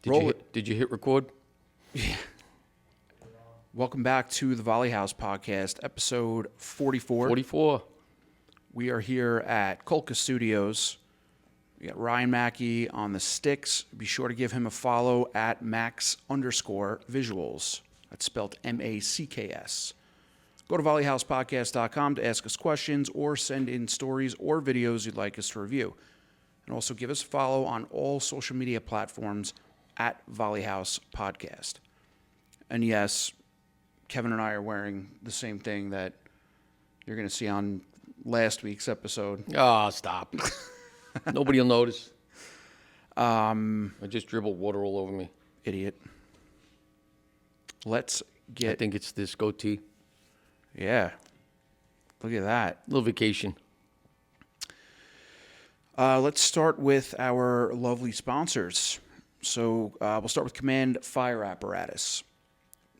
Did you hit record? Yeah. Welcome back to the Volley House Podcast, episode 44. 44. We are here at Kolka Studios. We got Ryan Mackey on the sticks. Be sure to give him a follow at Max_visuals. That's spelled M-A-C-K-S. Go to volleyhousepodcast.com to ask us questions or send in stories or videos you'd like us to review. And also give us a follow on all social media platforms at Volley House Podcast. And yes, Kevin and I are wearing the same thing that you're going to see on last week's episode. Oh, stop. Nobody will notice. I just dribbled water all over me. Idiot. Let's I think it's this goatee. Yeah. Look at that. Little vacation. Let's start with our lovely sponsors. So we'll start with Command Fire Apparatus.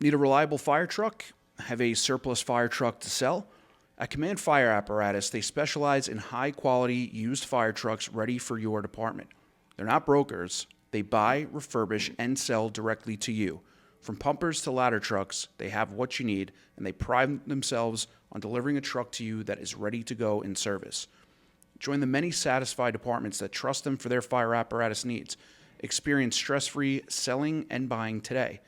Need a reliable fire truck? Have a surplus fire truck to sell? At Command Fire Apparatus, they specialize in high-quality used fire trucks ready for your department. They're not brokers. They buy, refurbish, and sell directly to you. From pumpers to ladder trucks, they have what you need, and they pride themselves on delivering a truck to you that is ready to go in service. Join the many satisfied departments that trust them for their fire apparatus needs. Experience stress-free selling and buying today.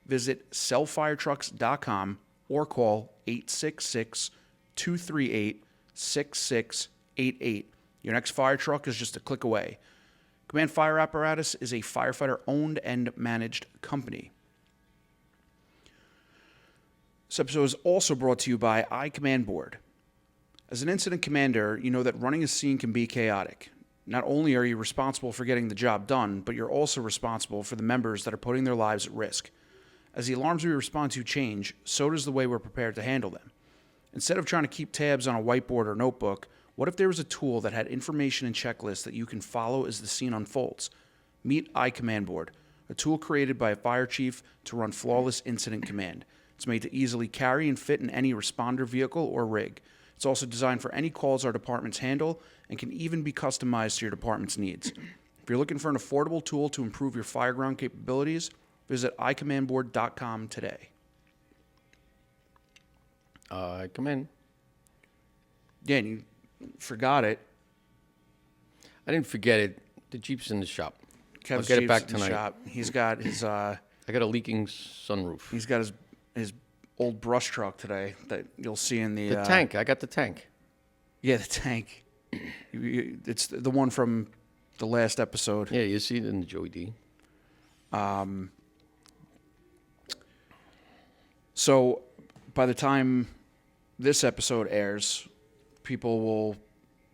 Visit sellfiretrucks.com or call 866-238-6688. Your next fire truck is just a click away. Command Fire Apparatus is a firefighter-owned and managed company. This episode is also brought to you by iCommand Board. As an incident commander, you know that running a scene can be chaotic. Not only are you responsible for getting the job done, but you're also responsible for the members that are putting their lives at risk. As the alarms we respond to change, so does the way we're prepared to handle them. Instead of trying to keep tabs on a whiteboard or notebook, what if there was a tool that had information and checklists that you can follow as the scene unfolds? Meet iCommand Board, a tool created by a fire chief to run flawless incident command. It's made to easily carry and fit in any responder vehicle or rig. It's also designed for any calls our departments handle and can even be customized to your department's needs. If you're looking for an affordable tool to improve your fireground capabilities, visit iCommandBoard.com today. Come in. Yeah, and you forgot it. I didn't forget it. The Jeep's in the shop. Kev's I'll get it Jeep's back in the tonight. shop. He's got his I got a leaking sunroof. he's got his old brush truck today that you'll see in the tank. I got the tank. Yeah, the tank. It's the one from the last episode. Yeah, you see it in the Joey D. So by the time this episode airs, people will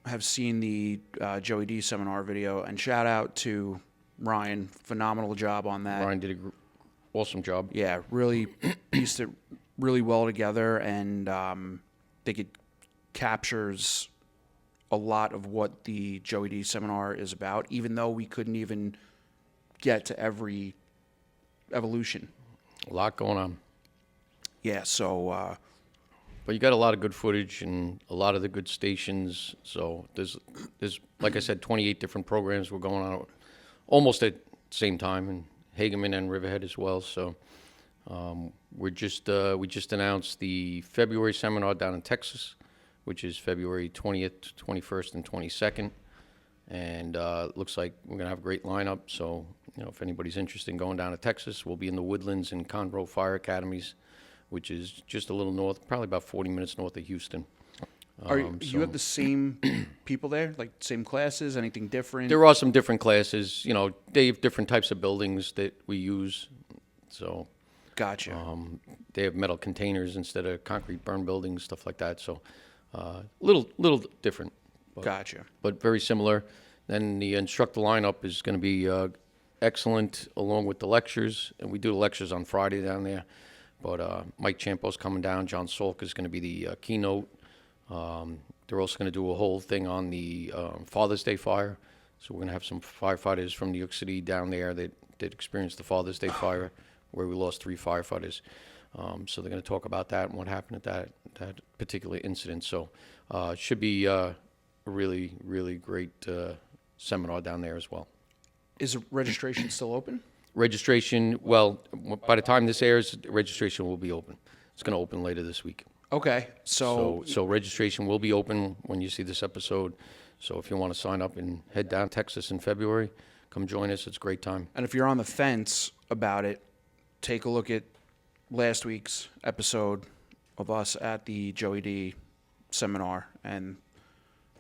have seen the Joey D seminar video. And shout out to Ryan. Phenomenal job on that. Ryan did an awesome job. Yeah, really pieced it really well together. And I think it captures a lot of what the Joey D seminar is about, even though we couldn't even get to every evolution. A lot going on. Yeah, so But you got a lot of good footage and a lot of the good stations. So there's like I said, 28 different programs we're going on almost at the same time, and Hageman and Riverhead as well. So we just announced the February seminar down in Texas, which is February 20th, 21st, and 22nd. And looks like we're gonna have a great lineup. So if anybody's interested in going down to Texas, we'll be in the Woodlands and Conroe Fire Academies, which is just a little north, probably about 40 minutes north of Houston. You have the same people there, like same classes, anything different? There are some different classes. They have different types of buildings that we use. So Gotcha. they have metal containers instead of concrete burn buildings, stuff like that. So little different. Gotcha. But very similar. Then the instructor lineup is going to be excellent, along with the lectures. And we do the lectures on Friday down there. But Mike Champo's coming down. John Salk is going to be the keynote. They're also going to do a whole thing on the Father's Day fire. So we're going to have some firefighters from New York City down there that experienced the Father's Day fire, where we lost 3 firefighters. So they're going to talk about that and what happened at that particular incident. So it should be a really, really great seminar down there as well. Is registration still open? Registration, well, by the time this airs, registration will be open. It's going to open later this week. Okay, So registration will be open when you see this episode. So if you want to sign up and head down to Texas in February, come join us. It's a great time. and if you're on the fence about it, take a look at last week's episode of us at the Joey D seminar, and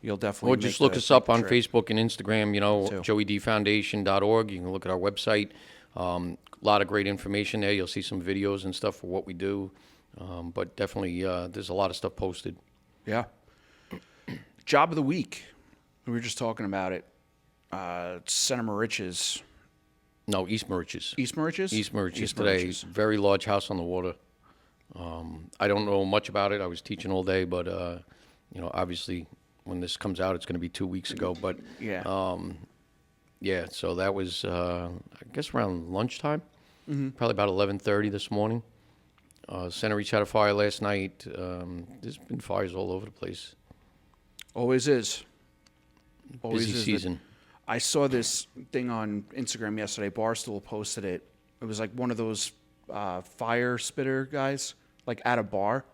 you'll definitely Or just look us up on trip. Facebook and Instagram, Too. joeydfoundation.org. You can look at our website. A lot of great information there. You'll see some videos and stuff for what we do. But definitely, there's a lot of stuff posted. Yeah. Job of the week. We were just talking about it. Center Moriches. No, East Mauritius. East Mauritius? East Mauritius East today. Mauritius. Very large house on the water. I don't know much about it. I was teaching all day, but obviously when this comes out, it's going to be 2 weeks ago. But Yeah. yeah, so that was I guess around lunchtime, Mm-hmm. probably about 11:30 this morning. Center Reach had a fire last night. There's been fires all over the place. Always is. Always Busy is. season. I saw this thing on Instagram yesterday. Barstool posted it. It was like one of those fire spitter guys, like at a bar.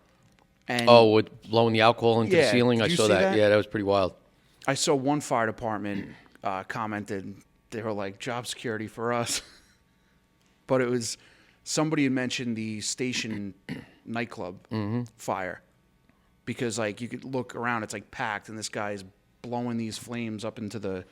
And Oh, with blowing the alcohol into the Yeah, ceiling. did I you saw see that. that? Yeah, that was pretty wild. I saw one fire department commented, they were like, job security for us. But it was, somebody had mentioned the station nightclub fire. Because like you could look around, it's like packed, and this guy's blowing these flames up into the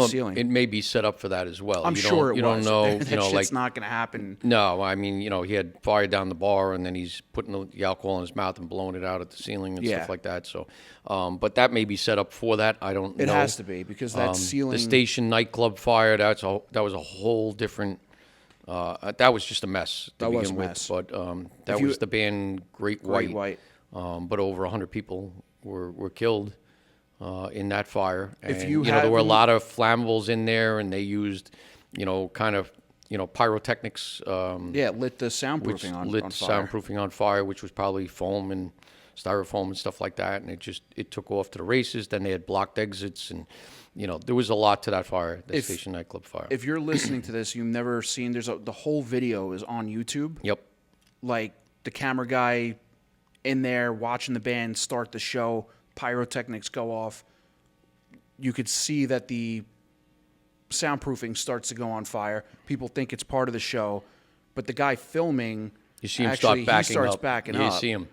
ceiling. It may be set up for that as well. I'm You sure don't, it you was. don't know. That You know, shit's like not going to happen. no. I mean, he had fire down the bar, and then he's putting the alcohol in his mouth and blowing it out at the ceiling and Yeah. stuff like that. So, but that may be set up for that. I don't know. It has to be, because that ceiling. The station nightclub fire. That was a whole different. That was just a mess to That was begin a mess. with. But that you- was the band Great Great White. White. But over 100 people were killed in that fire. And, If you there were a haven't- lot of flammables in there, and they used, kind of, pyrotechnics, Yeah, it lit the which soundproofing lit on fire. soundproofing on fire, which was probably foam and styrofoam and stuff like that. And it took off to the races. Then they had blocked exits, and there was a lot to that fire, the station nightclub fire. If you're listening to this, you've never seen, the whole video is on YouTube. Yep. Like the camera guy in there watching the band start the show, pyrotechnics go off. You could see that the soundproofing starts to go on fire. People think it's part of the show, but the guy filming, You see him actually, start backing he starts up. backing Yeah, up. you see him.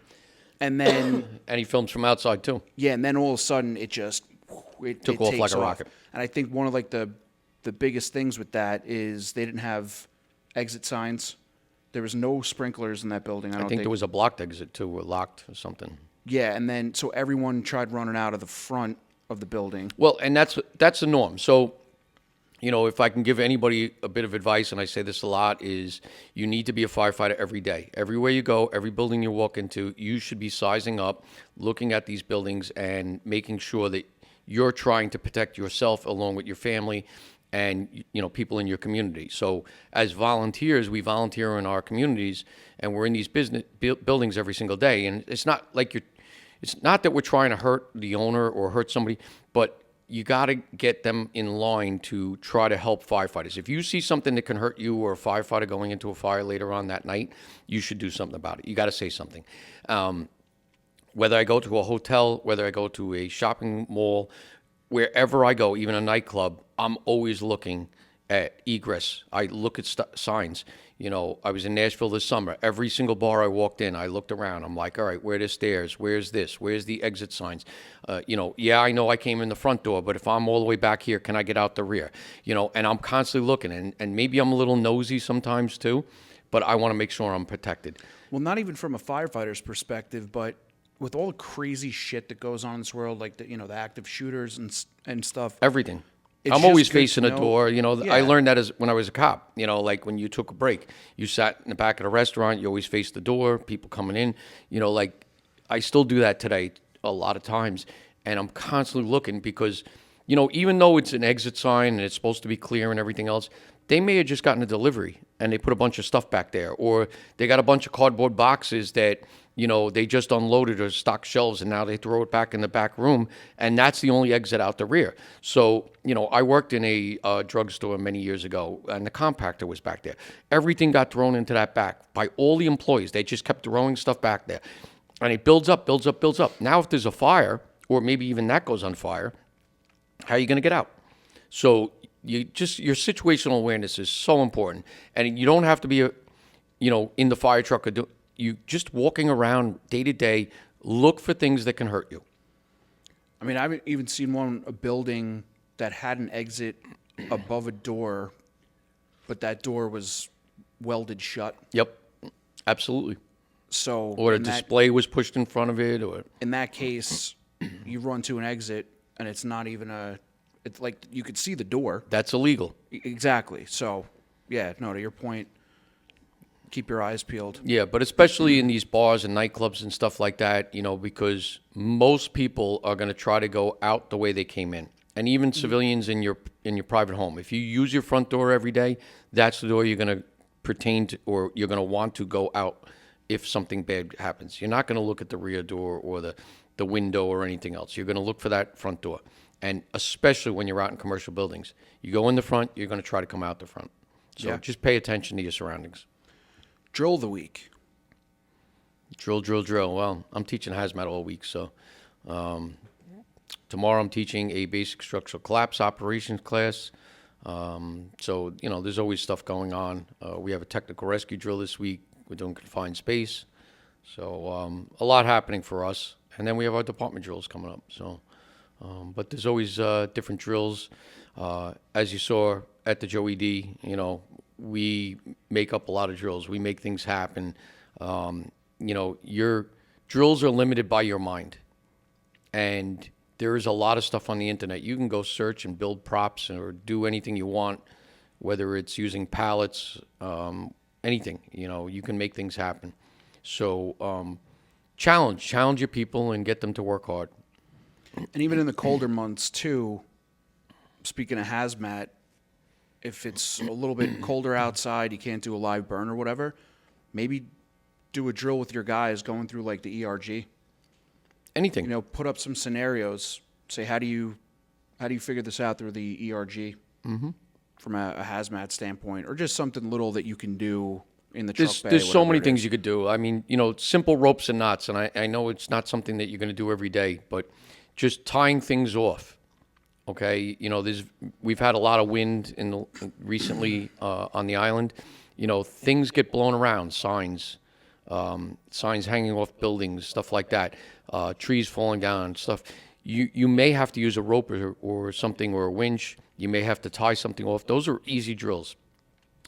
And then, And he films from outside, too. yeah, and then all of a sudden it just Took it off takes like a rocket. And I think one of like the biggest things with that is they didn't have exit signs. There was no sprinklers in that building. I don't I think there was a blocked exit, too, or locked or something. Yeah, and then so everyone tried running out of the front of the building. Well, and that's the norm. So, if I can give anybody a bit of advice, and I say this a lot, is you need to be a firefighter every day. Everywhere you go, every building you walk into, you should be sizing up, looking at these buildings, and making sure that you're trying to protect yourself along with your family and people in your community. So as volunteers, we volunteer in our communities, and we're in these buildings every single day. And it's not like it's not that we're trying to hurt the owner or hurt somebody, but you got to get them in line to try to help firefighters. If you see something that can hurt you or a firefighter going into a fire later on that night, you should do something about it. You got to say something. Whether I go to a hotel, whether I go to a shopping mall, wherever I go, even a nightclub, I'm always looking at egress. I look at signs. I was in Nashville this summer. Every single bar I walked in, I looked around. I'm like, all right, where are the stairs? Where's this? Where's the exit signs? Yeah, I know I came in the front door, but if I'm all the way back here, can I get out the rear? And I'm constantly looking. And maybe I'm a little nosy sometimes too, but I want to make sure I'm protected. Well, not even from a firefighter's perspective, but with all the crazy shit that goes on in this world, like the active shooters and stuff. Everything. It's I'm just always good to facing a know- door. I Yeah. learned that when I was a cop. Like when you took a break, you sat in the back of the restaurant. You always faced the door. People coming in. Like I still do that today a lot of times, and I'm constantly looking because, even though it's an exit sign and it's supposed to be clear and everything else, they may have just gotten a delivery and they put a bunch of stuff back there, or they got a bunch of cardboard boxes that they just unloaded or stocked shelves and now they throw it back in the back room, and that's the only exit out the rear. So, I worked in a drugstore many years ago, and the compactor was back there. Everything got thrown into that back by all the employees. They just kept throwing stuff back there. And it builds up, builds up, builds up. Now, if there's a fire, or maybe even that goes on fire, how are you going to get out? So your situational awareness is so important, and you don't have to be in the fire truck or you just walking around day to day. Look for things that can hurt you. I mean, I've even seen a building that had an exit above a door, but that door was welded shut. Yep, absolutely. So, or a display was pushed in front of it, or in that case, you run to an exit and it's not even it's like you could see the door. That's illegal. Exactly. So, yeah, no, to your point, keep your eyes peeled. Yeah, but especially in these bars and nightclubs and stuff like that, because most people are going to try to go out the way they came in. And even civilians in your private home. If you use your front door every day, that's the door you're going to pertain to, or you're going to want to go out if something bad happens. You're not going to look at the rear door or the window or anything else. You're going to look for that front door. And especially when you're out in commercial buildings. You go in the front, you're going to try to come out the front. So just pay attention to your surroundings. Drill of the week. Drill, drill, drill. Well, I'm teaching hazmat all week, so tomorrow I'm teaching a basic structural collapse operations class. So, there's always stuff going on. We have a technical rescue drill this week. We're doing confined space. So a lot happening for us. And then we have our department drills coming up. So, but there's always different drills. As you saw at the Joey D, we make up a lot of drills. We make things happen. Your drills are limited by your mind. And there is a lot of stuff on the internet. You can go search and build props or do anything you want, whether it's using pallets, anything. You can make things happen. So challenge your people and get them to work hard. And even in the colder months, too, speaking of hazmat, if it's a little bit colder outside, you can't do a live burn or whatever, maybe do a drill with your guys going through like the ERG. Anything. Put up some scenarios. Say, how do you figure this out through the ERG from a hazmat standpoint, or just something little that you can do in the truck bay. There's so many things you could do. I mean, simple ropes and knots, and I know it's not something that you're going to do every day, but just tying things off. Okay, we've had a lot of wind recently on the island. Things get blown around, signs hanging off buildings, stuff like that, trees falling down, stuff. You may have to use a rope or something, or a winch. You may have to tie something off. Those are easy drills.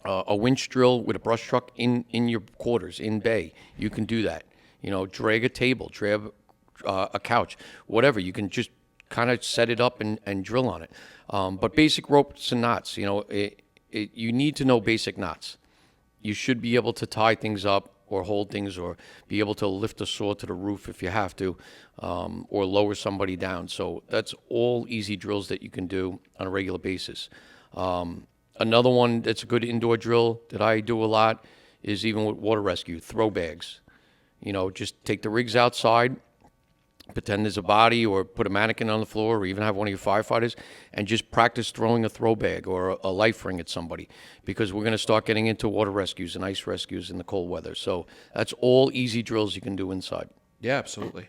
A winch drill with a brush truck in your quarters, in bay, you can do that. Drag a table, drag a couch, whatever. You can just kind of set it up and drill on it. But basic ropes and knots, you need to know basic knots. You should be able to tie things up or hold things, or be able to lift a saw to the roof if you have to, or lower somebody down. So that's all easy drills that you can do on a regular basis. Another one that's a good indoor drill that I do a lot is even with water rescue, throw bags. Just take the rigs outside, pretend there's a body, or put a mannequin on the floor, or even have one of your firefighters, and just practice throwing a throw bag or a life ring at somebody, because we're going to start getting into water rescues and ice rescues in the cold weather. So that's all easy drills you can do inside. Yeah, absolutely.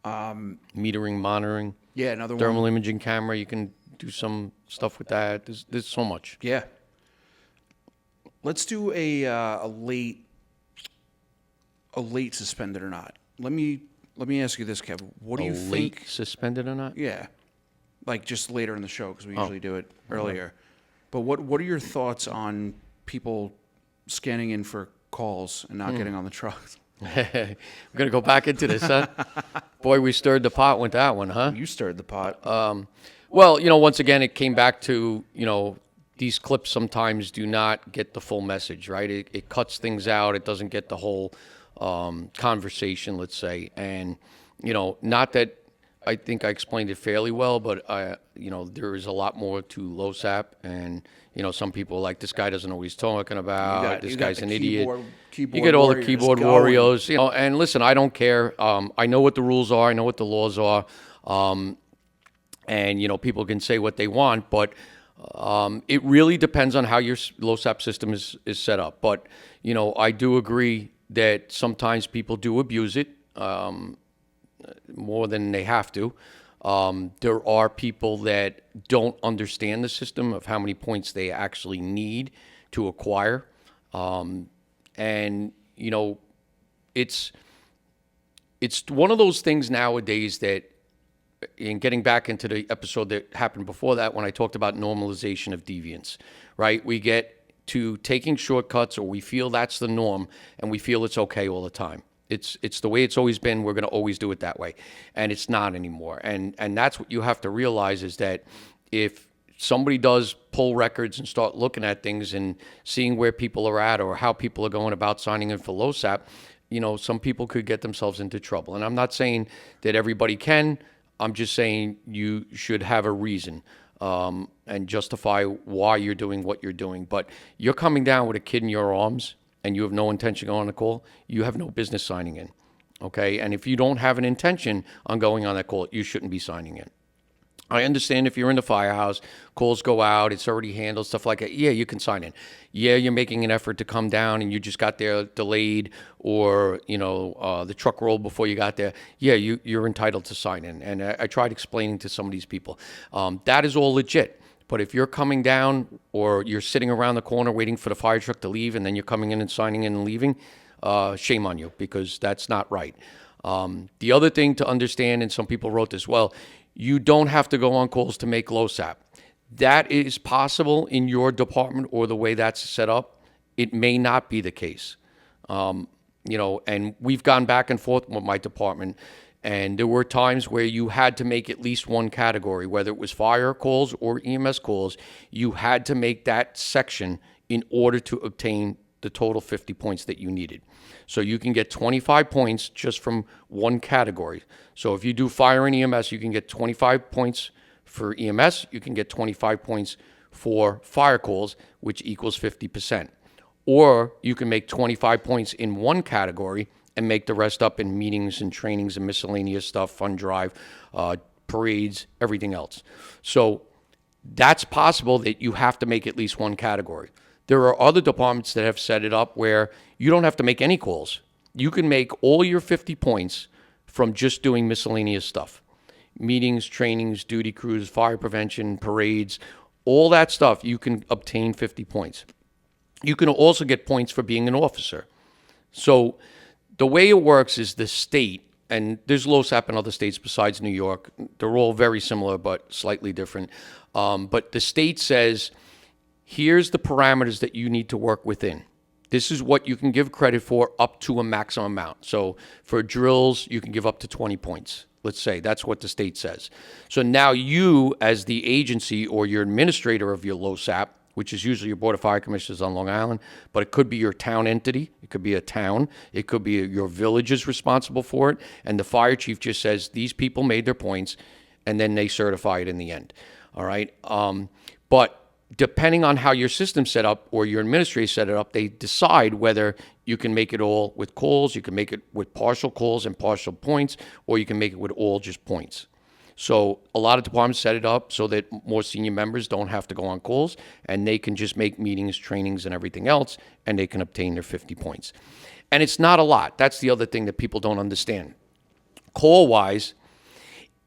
Metering, monitoring. Yeah, another thermal one. imaging camera, you can do some stuff with that. There's so much. Yeah. Let's do a late suspended or not. Let me ask you this, Kev. What do you think? Late suspended or not? Yeah, like just later in the show, because we usually do it earlier. But what are your thoughts on people scanning in for calls and not getting on the trucks? We're gonna go back into this, huh? Boy, we stirred the pot with that one, huh? You stirred the pot. Well, once again, it came back to, these clips sometimes do not get the full message, right? It cuts things out. It doesn't get the whole conversation, let's say. And, not that I think I explained it fairly well, but there is a lot more to LOSAP, and some people are like, this guy doesn't know what he's talking about. This guy's an idiot. You get all the keyboard warriors, and listen, I don't care. I know what the rules are. I know what the laws are. And people can say what they want, but it really depends on how your LOSAP system is set up. But I do agree that sometimes people do abuse it more than they have to. There are people that don't understand the system of how many points they actually need to acquire, and it's one of those things nowadays that. In getting back into the episode that happened before that, when I talked about normalization of deviance, right? We get to taking shortcuts, or we feel that's the norm, and we feel it's okay all the time. It's the way it's always been. We're going to always do it that way, and it's not anymore. And that's what you have to realize, is that if somebody does pull records and start looking at things and seeing where people are at or how people are going about signing in for LOSAP, some people could get themselves into trouble. And I'm not saying that everybody can. I'm just saying you should have a reason and justify why you're doing what you're doing. But you're coming down with a kid in your arms and you have no intention of going on the call, you have no business signing in, okay? And if you don't have an intention on going on that call, you shouldn't be signing in. I understand if you're in the firehouse, calls go out, it's already handled, stuff like that. Yeah, you can sign in. Yeah, you're making an effort to come down and you just got there delayed, or, the truck rolled before you got there. Yeah, you're entitled to sign in. And I tried explaining to some of these people. That is all legit. But if you're coming down or you're sitting around the corner waiting for the fire truck to leave and then you're coming in and signing in and leaving, shame on you, because that's not right. The other thing to understand, and some people wrote this well, you don't have to go on calls to make LOSAP. That is possible in your department or the way that's set up. It may not be the case. And we've gone back and forth with my department, and there were times where you had to make at least one category, whether it was fire calls or EMS calls. You had to make that section in order to obtain the total 50 points that you needed. So you can get 25 points just from one category. So if you do fire and EMS, you can get 25 points for EMS. You can get 25 points for fire calls, which equals 50%. Or you can make 25 points in one category and make the rest up in meetings and trainings and miscellaneous stuff, fund drive, parades, everything else. So that's possible that you have to make at least one category. There are other departments that have set it up where you don't have to make any calls. You can make all your 50 points from just doing miscellaneous stuff. Meetings, trainings, duty crews, fire prevention, parades, all that stuff, you can obtain 50 points. You can also get points for being an officer. So the way it works is the state, and there's LOSAP in other states besides New York. They're all very similar but slightly different. But the state says, here's the parameters that you need to work within. This is what you can give credit for up to a maximum amount. So for drills, you can give up to 20 points. Let's say that's what the state says. So now you, as the agency or your administrator of your LOSAP, which is usually your Board of Fire Commissioners on Long Island, but it could be your town entity. It could be a town. It could be your village is responsible for it. And the fire chief just says, these people made their points, and then they certify it in the end. All right. But depending on how your system's set up or your administrator set it up, they decide whether you can make it all with calls, you can make it with partial calls and partial points, or you can make it with all just points. So a lot of departments set it up so that more senior members don't have to go on calls, and they can just make meetings, trainings, and everything else, and they can obtain their 50 points. And it's not a lot. That's the other thing that people don't understand. Call-wise,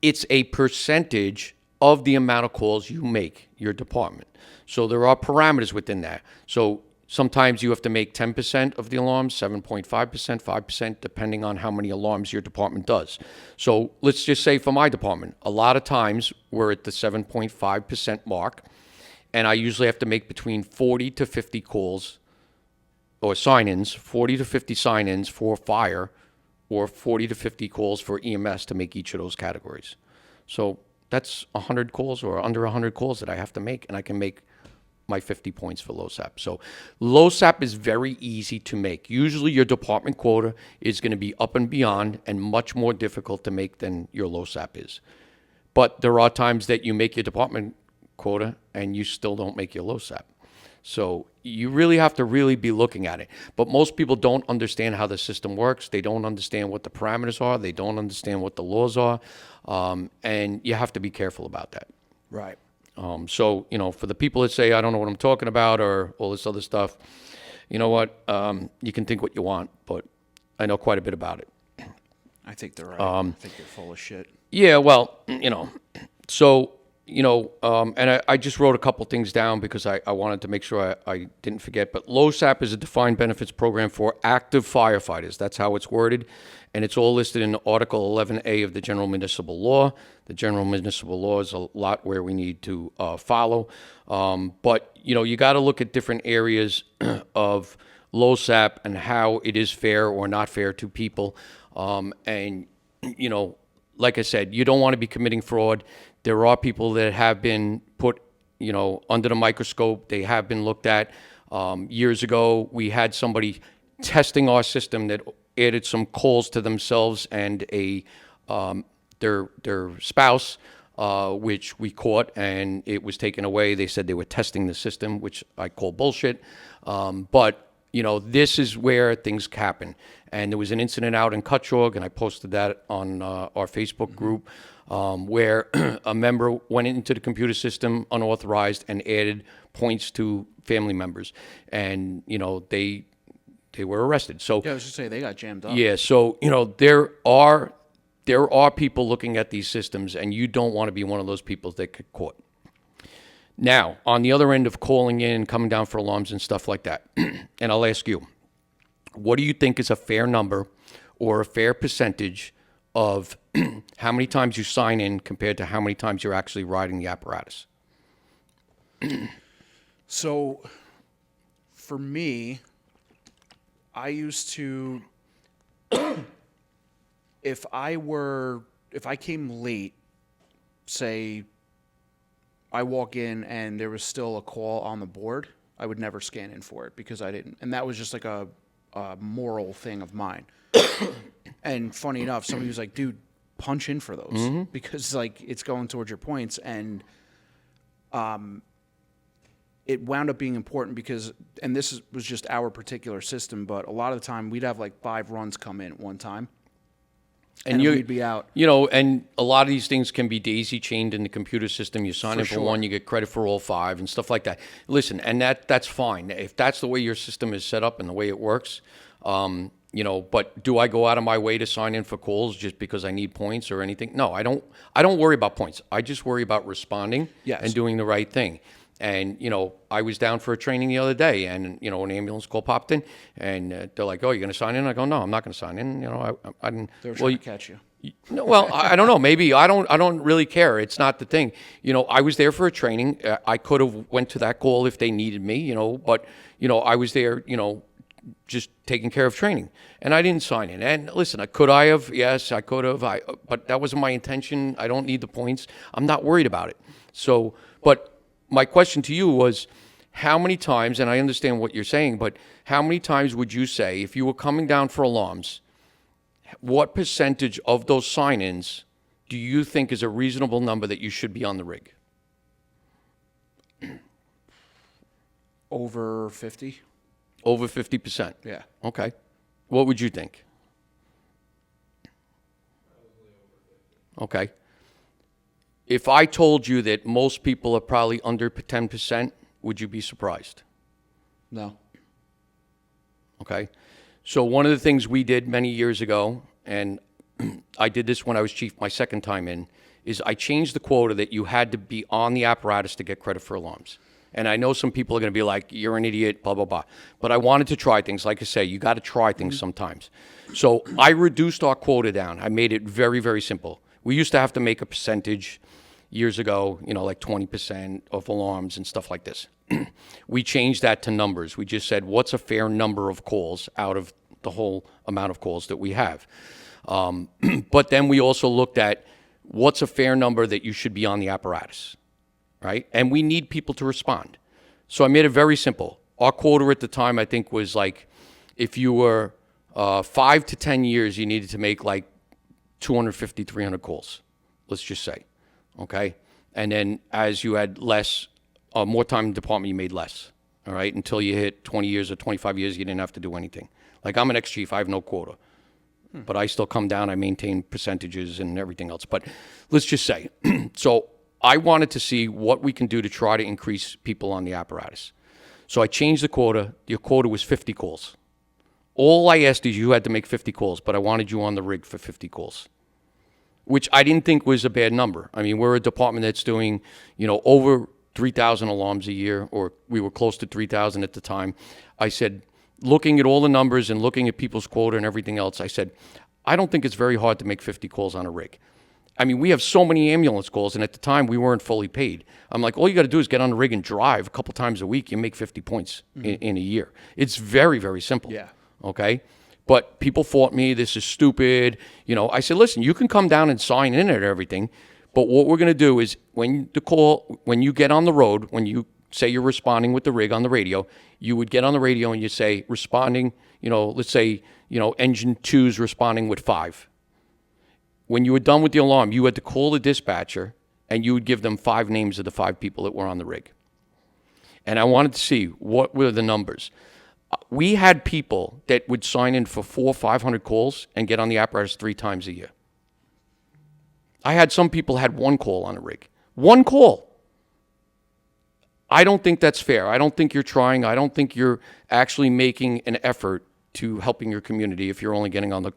it's a percentage of the amount of calls you make your department. So there are parameters within that. So sometimes you have to make 10% of the alarms, 7.5%, 5%, depending on how many alarms your department does. So let's just say for my department, a lot of times we're at the 7.5% mark, and I usually have to make between 40 to 50 calls or sign-ins, 40 to 50 sign-ins for fire, or 40 to 50 calls for EMS to make each of those categories. So that's 100 calls or under 100 calls that I have to make, and I can make my 50 points for LOSAP. So LOSAP is very easy to make. Usually your department quota is going to be up and beyond and much more difficult to make than your LOSAP is. But there are times that you make your department quota and you still don't make your LOSAP. So you really have to really be looking at it. But most people don't understand how the system works. They don't understand what the parameters are. They don't understand what the laws are. And you have to be careful about that. Right. So, for the people that say, I don't know what I'm talking about or all this other stuff, you know what? You can think what you want, but I know quite a bit about it. I think they're right. I think they're full of shit. Yeah, well, so, and I just wrote a couple things down because I wanted to make sure I didn't forget. But LOSAP is a defined benefits program for active firefighters. That's how it's worded. And it's all listed in Article 11A of the General Municipal Law. The General Municipal Law is a lot where we need to follow. But, you got to look at different areas of LOSAP and how it is fair or not fair to people. And, like I said, you don't want to be committing fraud. There are people that have been put, under the microscope. They have been looked at. Years ago, we had somebody testing our system that added some calls to themselves and their spouse, which we caught, and it was taken away. They said they were testing the system, which I call bullshit. But this is where things happen. And there was an incident out in Cutchogue, and I posted that on our Facebook group, where a member went into the computer system unauthorized and added points to family members. And, they were arrested. So Yeah, I was just saying they got jammed up. yeah, so there are people looking at these systems, and you don't want to be one of those people that get caught. Now, on the other end of calling in, coming down for alarms and stuff like that, and I'll ask you, what do you think is a fair number or a fair percentage of how many times you sign in compared to how many times you're actually riding the apparatus? So, for me, I used to, if I came late, say, I walk in and there was still a call on the board, I would never scan in for it because I didn't. And that was just like a moral thing of mine. And funny enough, somebody was like, dude, punch in for those because it's going towards your points. And it wound up being important because, and this was just our particular system, but a lot of the time we'd have 5 runs come in at one time. And we'd be out. And a lot of these things can be daisy chained in the computer system. You sign in for one, you get credit for all 5 and stuff like that. Listen, and that's fine. If that's the way your system is set up and the way it works, but do I go out of my way to sign in for calls just because I need points or anything? No, I don't worry about points. I just worry about responding and doing the right thing. And, I was down for a training the other day and, an ambulance call popped in and they're like, oh, you're going to sign in? I go, no, I'm not going to sign in. I didn't. They were trying to catch you. No, well, I don't know. Maybe I don't really care. It's not the thing. I was there for a training. I could have went to that call if they needed me, but, I was there, just taking care of training. And I didn't sign in. And listen, could I have? Yes, I could have. But that wasn't my intention. I don't need the points. I'm not worried about it. So, but my question to you was, how many times, and I understand what you're saying, but how many times would you say, if you were coming down for alarms, what percentage of those sign-ins do you think is a reasonable number that you should be on the rig? Over 50? Over 50%? Yeah. Okay. What would you think? Okay. If I told you that most people are probably under 10%, would you be surprised? No. Okay. So one of the things we did many years ago, and I did this when I was chief my second time in, is I changed the quota that you had to be on the apparatus to get credit for alarms. And I know some people are going to be like, you're an idiot, blah, blah, blah. But I wanted to try things. Like I say, you got to try things sometimes. So I reduced our quota down. I made it very, very simple. We used to have to make a percentage years ago, 20% of alarms and stuff like this. We changed that to numbers. We just said, what's a fair number of calls out of the whole amount of calls that we have? But then we also looked at what's a fair number that you should be on the apparatus, right? And we need people to respond. So I made it very simple. Our quota at the time, I think, was like, if you were 5 to 10 years, you needed to make like 250, 300 calls, let's just say, okay? And then as you had more time in the department, you made less, all right? Until you hit 20 years or 25 years, you didn't have to do anything. Like, I'm an ex-chief, I have no quota. But I still come down, I maintain percentages and everything else. But let's just say, so I wanted to see what we can do to try to increase people on the apparatus. So I changed the quota. Your quota was 50 calls. All I asked is you had to make 50 calls, but I wanted you on the rig for 50 calls, which I didn't think was a bad number. I mean, we're a department that's doing, over 3,000 alarms a year, or we were close to 3,000 at the time. I said, looking at all the numbers and looking at people's quota and everything else, I said, I don't think it's very hard to make 50 calls on a rig. I mean, we have so many ambulance calls, and at the time, we weren't fully paid. I'm like, all you got to do is get on the rig and drive a couple times a week. You make 50 points in a year. It's very, very simple. Yeah. Okay? But people fought me. This is stupid. I said, listen, you can come down and sign in and everything, but what we're going to do is when you get on the road, when you say you're responding with the rig on the radio, you would get on the radio and you say responding, let's say, engine 2's responding with 5. When you were done with the alarm, you had to call the dispatcher and you would give them 5 names of the 5 people that were on the rig. And I wanted to see what were the numbers. We had people that would sign in for 400 or 500 calls and get on the apparatus 3 times a year. I had some people had 1 call on a rig. 1 call. I don't think that's fair. I don't think you're trying. I don't think you're actually making an effort to helping your community if you're only getting on the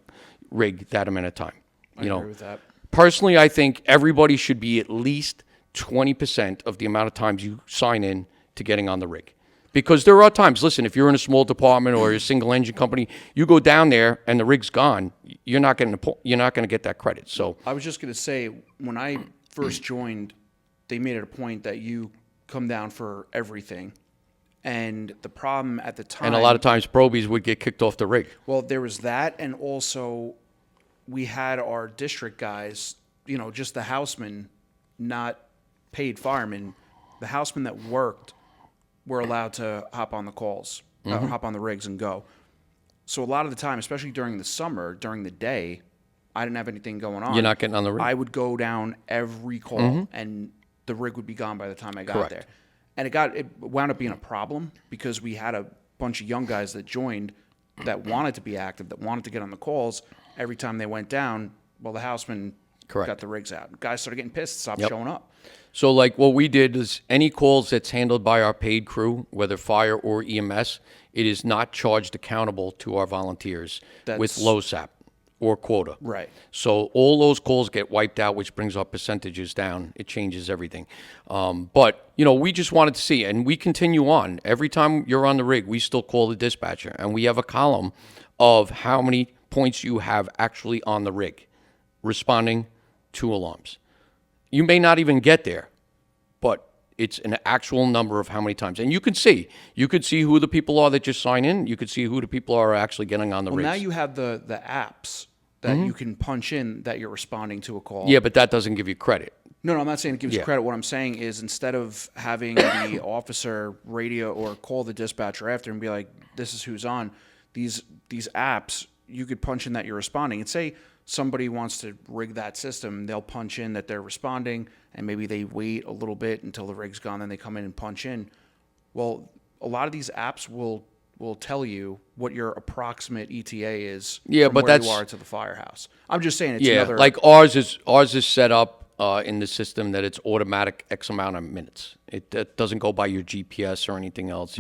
rig that amount of time. I agree with that. Personally, I think everybody should be at least 20% of the amount of times you sign in to getting on the rig. Because there are times, listen, if you're in a small department or a single engine company, you go down there and the rig's gone, you're not going to get that credit. So I was just going to say, when I first joined, they made it a point that you come down for everything. And the problem at the time... And a lot of times probies would get kicked off the rig. Well, there was that, and also we had our district guys, just the housemen, not paid firemen. The housemen that worked were allowed to hop on the calls, hop on the rigs and go. So a lot of the time, especially during the summer, during the day, I didn't have anything going on. You're not getting on the rig? I would go down every call, and the rig would be gone by the time I got there. And it wound up being a problem because we had a bunch of young guys that joined that wanted to be active, that wanted to get on the calls. Every time they went down, well, the houseman got the rigs out. Guys started getting pissed, stopped showing up. So like what we did is any calls that's handled by our paid crew, whether fire or EMS, it is not charged accountable to our volunteers with LOSAP or quota. Right. So all those calls get wiped out, which brings our percentages down. It changes everything. But, we just wanted to see, and we continue on. Every time you're on the rig, we still call the dispatcher, and we have a column of how many points you have actually on the rig responding to alarms. You may not even get there, but it's an actual number of how many times. And you could see who the people are that just sign in. You could see who the people are actually getting on the rigs. Well, now you have the apps that you can punch in that you're responding to a call. Yeah, but that doesn't give you credit. No, I'm not saying it gives you credit. What I'm saying is instead of having the officer radio or call the dispatcher after and be like, this is who's on, these apps, you could punch in that you're responding. And say somebody wants to rig that system, they'll punch in that they're responding, and maybe they wait a little bit until the rig's gone, then they come in and punch in. Well, a lot of these apps will tell you what your approximate ETA is from but where you are to the firehouse. I'm just saying it's another... like ours is set up in the system that it's automatic X amount of minutes. It doesn't go by your GPS or anything else.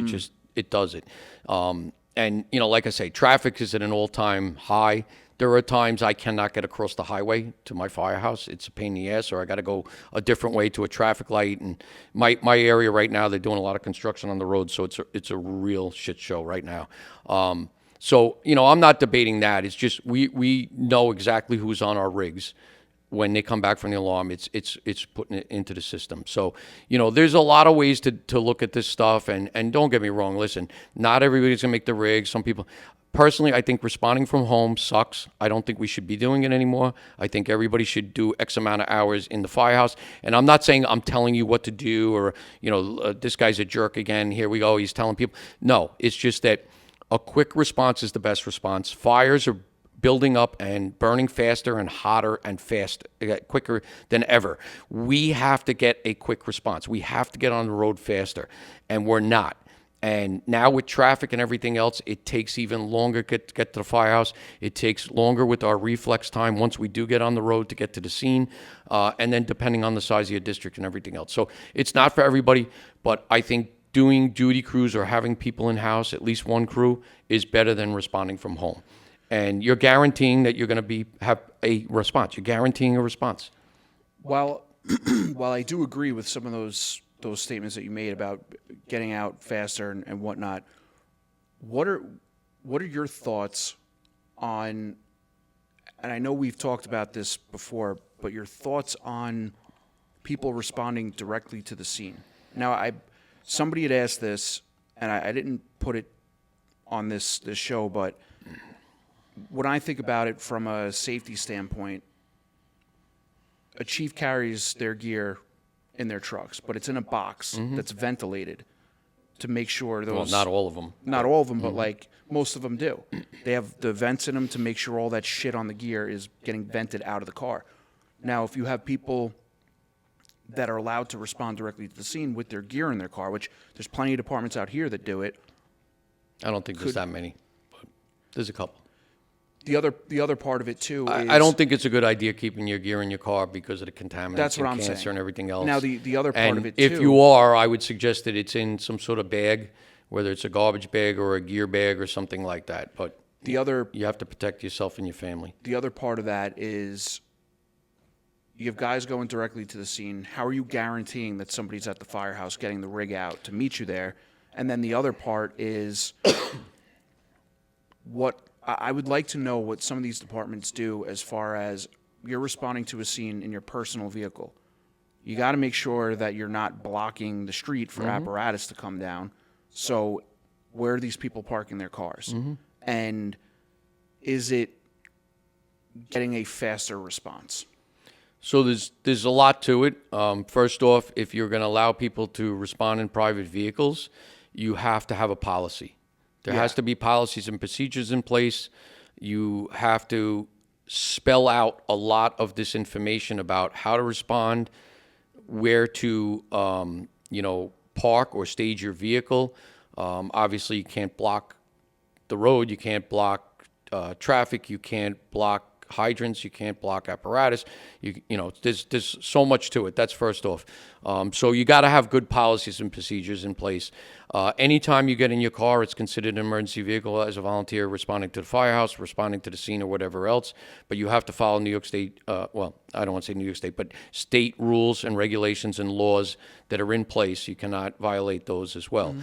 It does it. And, like I say, traffic is at an all-time high. There are times I cannot get across the highway to my firehouse. It's a pain in the ass, or I got to go a different way to a traffic light. And my area right now, they're doing a lot of construction on the road, so it's a real shit show right now. So, I'm not debating that. It's just we know exactly who's on our rigs. When they come back from the alarm, it's putting it into the system. So, there's a lot of ways to look at this stuff. And don't get me wrong, listen, not everybody's going to make the rig. Some people, personally, I think responding from home sucks. I don't think we should be doing it anymore. I think everybody should do X amount of hours in the firehouse. And I'm not saying I'm telling you what to do or, this guy's a jerk again. Here we go. He's telling people. No, it's just that a quick response is the best response. Fires are building up and burning faster and hotter and quicker than ever. We have to get a quick response. We have to get on the road faster, and we're not. And now with traffic and everything else, it takes even longer to get to the firehouse. It takes longer with our reflex time once we do get on the road to get to the scene, and then depending on the size of your district and everything else. So it's not for everybody, but I think doing duty crews or having people in-house, at least one crew, is better than responding from home. And you're guaranteeing that you're going to have a response. You're guaranteeing a response. While I do agree with some of those statements that you made about getting out faster and whatnot, what are your thoughts on? And I know we've talked about this before, but your thoughts on people responding directly to the scene. Now, somebody had asked this, and I didn't put it on this show, but when I think about it from a safety standpoint, a chief carries their gear in their trucks, but it's in a box that's ventilated to make sure those... Well, not all of them. Not all of them, but like most of them do. They have the vents in them to make sure all that shit on the gear is getting vented out of the car. Now, if you have people that are allowed to respond directly to the scene with their gear in their car, which there's plenty of departments out here that do it. I don't think there's that many, but there's a couple. The other part of it too is... I don't think it's a good idea keeping your gear in your car because of the contaminants That's what and I'm cancer saying. and everything else. Now, the other part and of it if too... you are, I would suggest that it's in some sort of bag, whether it's a garbage bag or a gear bag or something like that. But you have to protect yourself and your family. The other part of that is you have guys going directly to the scene. How are you guaranteeing that somebody's at the firehouse getting the rig out to meet you there? And then the other part is what... I would like to know what some of these departments do as far as you're responding to a scene in your personal vehicle. You got to make sure that you're not blocking the street for apparatus to come down. So where are these people parking their cars? And is it getting a faster response? So there's a lot to it. First off, if you're going to allow people to respond in private vehicles, you have to have a policy. There has to be policies and procedures in place. You have to spell out a lot of this information about how to respond, where to, park or stage your vehicle. Obviously, you can't block the road. You can't block traffic. You can't block hydrants. You can't block apparatus. There's so much to it. That's first off. So you got to have good policies and procedures in place. Anytime you get in your car, it's considered an emergency vehicle as a volunteer responding to the firehouse, responding to the scene, or whatever else. But you have to follow New York State, I don't want to say New York State, but state rules and regulations and laws that are in place. You cannot violate those as well.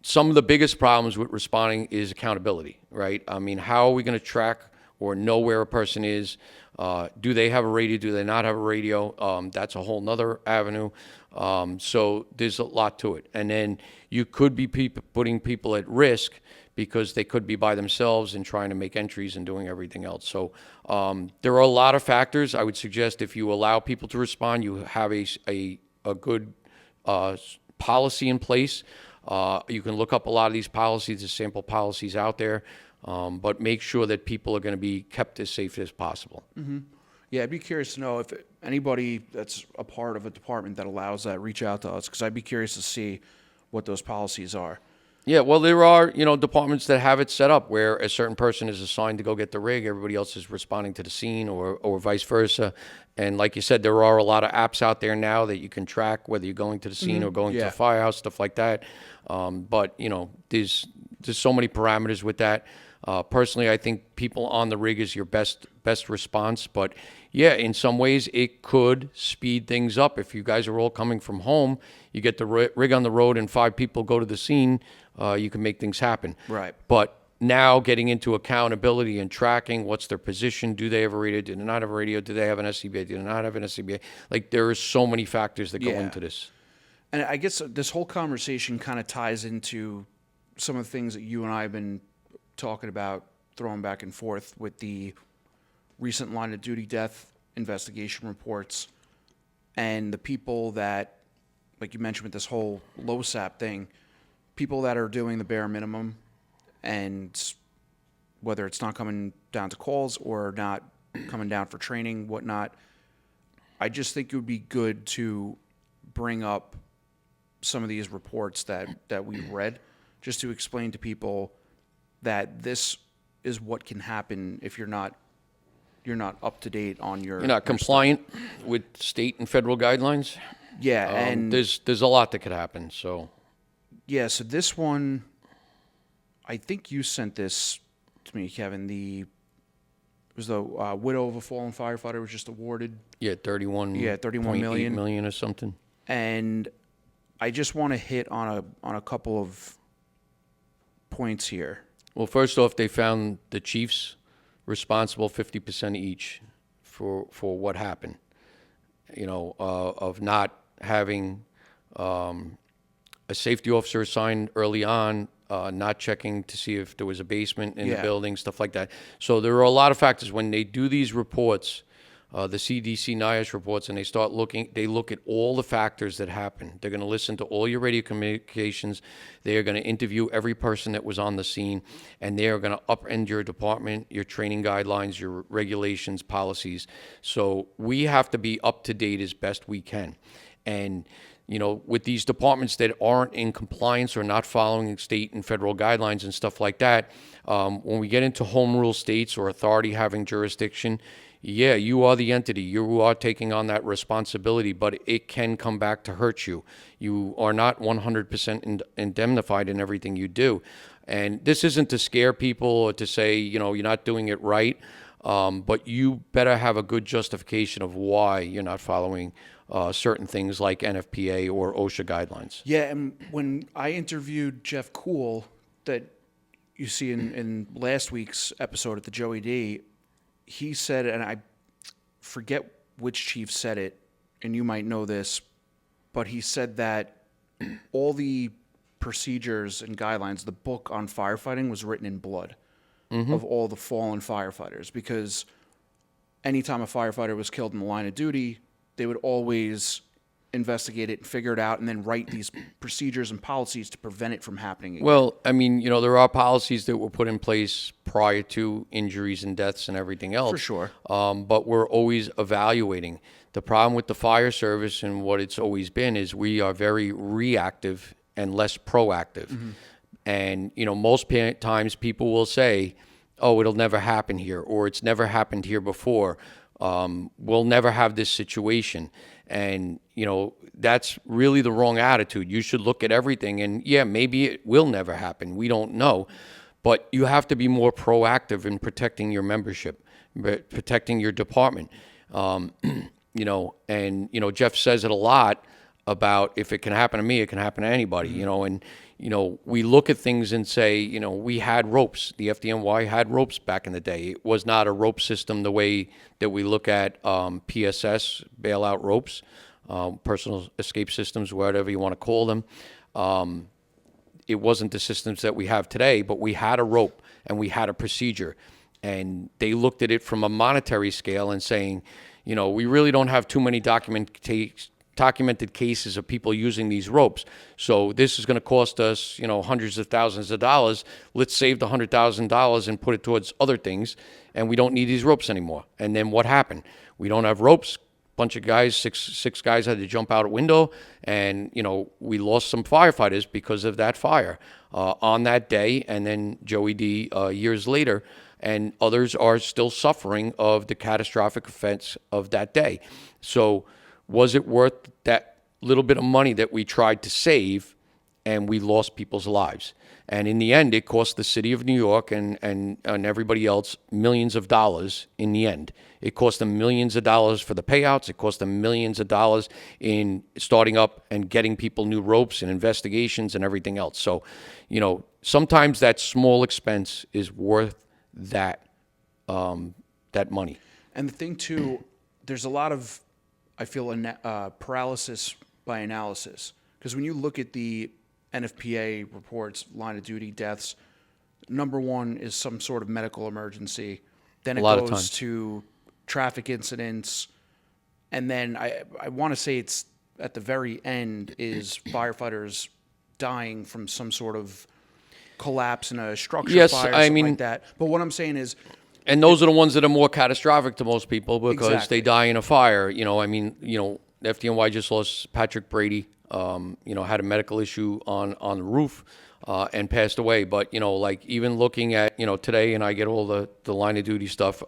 Some of the biggest problems with responding is accountability, right? I mean, how are we going to track or know where a person is? Do they have a radio? Do they not have a radio? That's a whole nother avenue. So there's a lot to it. And then you could be putting people at risk because they could be by themselves and trying to make entries and doing everything else. So there are a lot of factors. I would suggest if you allow people to respond, you have a good policy in place. You can look up a lot of these policies, the sample policies out there, but make sure that people are going to be kept as safe as possible. Yeah, I'd be curious to know if anybody that's a part of a department that allows that, reach out to us, because I'd be curious to see what those policies are. Yeah, well, there are, departments that have it set up where a certain person is assigned to go get the rig, everybody else is responding to the scene, or vice versa. And like you said, there are a lot of apps out there now that you can track whether you're going to the scene or going to the firehouse, stuff like that. But, there's so many parameters with that. Personally, I think people on the rig is your best response. But, yeah, in some ways, it could speed things up. If you guys are all coming from home, you get the rig on the road and 5 people go to the scene, you can make things happen. Right. But now getting into accountability and tracking, what's their position? Do they have a radio? Do they not have a radio? Do they have an SCBA? Do they not have an SCBA? Like, there are so many factors that go into this. And I guess this whole conversation kind of ties into some of the things that you and I have been talking about, throwing back and forth with the recent line of duty death investigation reports and the people that, like you mentioned with this whole LOSAP thing, people that are doing the bare minimum, and whether it's not coming down to calls or not coming down for training, whatnot, I just think it would be good to bring up some of these reports that we've read, just to explain to people that this is what can happen if you're not up to date on your. You're not compliant with state and federal guidelines. Yeah, and there's a lot that could happen. So yeah, so this one, I think you sent this to me, Kevin. It was the widow of a fallen firefighter was just awarded. yeah, 31 million or something. And I just want to hit on a couple of points here. Well, first off, they found the chiefs responsible 50% each for what happened. Of not having a safety officer assigned early on, not checking to see if there was a basement in the building, stuff like that. So there are a lot of factors when they do these reports, the CDC NIOSH reports, and they look at all the factors that happen. They're going to listen to all your radio communications. They are going to interview every person that was on the scene, and they are going to upend your department, your training guidelines, your regulations, policies. So we have to be up to date as best we can. And with these departments that aren't in compliance or not following state and federal guidelines and stuff like that, when we get into home rule states or authority having jurisdiction, yeah, you are the entity. You are taking on that responsibility, but it can come back to hurt you. You are not 100% indemnified in everything you do. And this isn't to scare people or to say, you're not doing it right, but you better have a good justification of why you're not following certain things like NFPA or OSHA guidelines. Yeah, and when I interviewed Jeff Cool, that you see in last week's episode at the Joey D, he said, and I forget which chief said it, and you might know this, but he said that all the procedures and guidelines, the book on firefighting was written in blood of all the fallen firefighters, because anytime a firefighter was killed in the line of duty, they would always investigate it and figure it out and then write these procedures and policies to prevent it from happening again. Well, I mean, there are policies that were put in place prior to injuries and deaths and everything else. For sure. But we're always evaluating. The problem with the fire service and what it's always been is we are very reactive and less proactive. And, most times people will say, oh, it'll never happen here, or it's never happened here before. We'll never have this situation. And, that's really the wrong attitude. You should look at everything. And, yeah, maybe it will never happen. We don't know. But you have to be more proactive in protecting your membership, protecting your department. Jeff says it a lot about if it can happen to me, it can happen to anybody, and we look at things and say, we had ropes. The FDNY had ropes back in the day. It was not a rope system the way that we look at PSS, bailout ropes, personal escape systems, whatever you want to call them. It wasn't the systems that we have today, but we had a rope and we had a procedure. And they looked at it from a monetary scale and saying, we really don't have too many documented cases of people using these ropes. So this is going to cost us, hundreds of thousands of dollars. Let's save the $100,000 and put it towards other things, and we don't need these ropes anymore. And then what happened? We don't have ropes. Bunch of guys, six guys had to jump out a window, and we lost some firefighters because of that fire on that day, and then Joey D years later, and others are still suffering of the catastrophic effects of that day. So was it worth that little bit of money that we tried to save and we lost people's lives? And in the end, it cost the city of New York and everybody else millions of dollars in the end. It cost them millions of dollars for the payouts. It cost them millions of dollars in starting up and getting people new ropes and investigations and everything else. So, sometimes that small expense is worth that money. And the thing, too, there's a lot of, I feel, paralysis by analysis. Because when you look at the NFPA reports line of duty deaths, number one is some sort of medical emergency. Then it A lot of goes times. to traffic incidents. And then I want to say it's at the very end is firefighters dying from some sort of collapse in a structure Yes, fire, I something mean, like that. But what I'm saying is, and those are the ones that are more catastrophic to most people because Exactly. they die in a fire. I mean, FDNY just lost Patrick Brady. Had a medical issue on the roof and passed away. But like even looking at today, and I get all the line of duty stuff.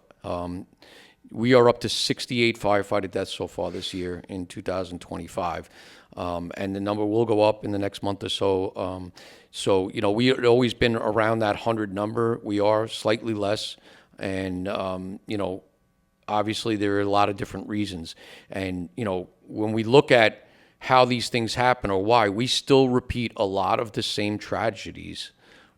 We are up to 68 firefighter deaths so far this year in 2025, and the number will go up in the next month or so. We had always been around that 100 number. We are slightly less. And, obviously there are a lot of different reasons. And, when we look at how these things happen or why, we still repeat a lot of the same tragedies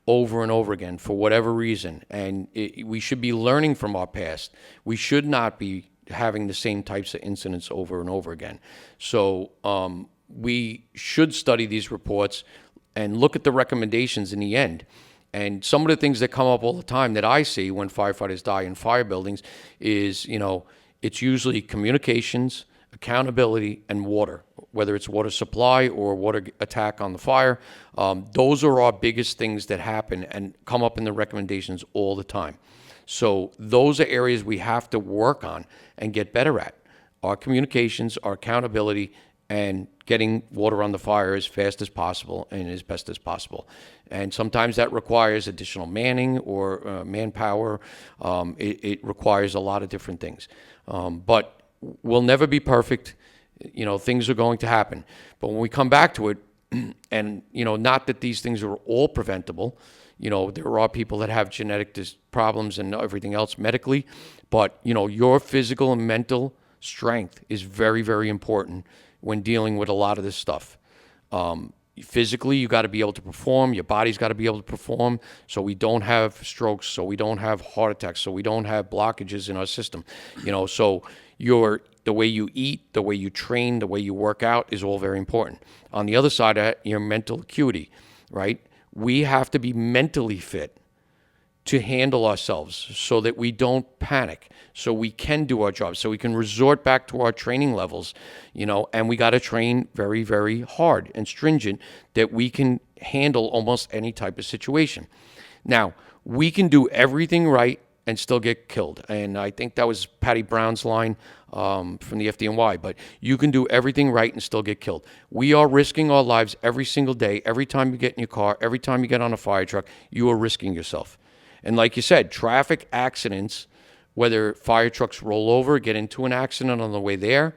over and over again for whatever reason. And we should be learning from our past. We should not be having the same types of incidents over and over again. So we should study these reports and look at the recommendations in the end. And some of the things that come up all the time that I see when firefighters die in fire buildings is, it's usually communications, accountability, and water, whether it's water supply or water attack on the fire. Those are our biggest things that happen and come up in the recommendations all the time. So those are areas we have to work on and get better at. Our communications, our accountability, and getting water on the fire as fast as possible and as best as possible. And sometimes that requires additional manning or manpower. It requires a lot of different things. But we'll never be perfect. Things are going to happen. But when we come back to it, and, not that these things are all preventable, there are people that have genetic problems and everything else medically, but, your physical and mental strength is very, very important when dealing with a lot of this stuff. Physically, you got to be able to perform. Your body's got to be able to perform so we don't have strokes, so we don't have heart attacks, so we don't have blockages in our system. So the way you eat, the way you train, the way you work out is all very important. On the other side of that, your mental acuity, right? We have to be mentally fit to handle ourselves so that we don't panic, so we can do our job, so we can resort back to our training levels, and we got to train very, very hard and stringent that we can handle almost any type of situation. Now, we can do everything right and still get killed. And I think that was Patty Brown's line from the FDNY, but you can do everything right and still get killed. We are risking our lives every single day. Every time you get in your car, every time you get on a fire truck, you are risking yourself. And like you said, traffic accidents, whether fire trucks roll over, get into an accident on the way there,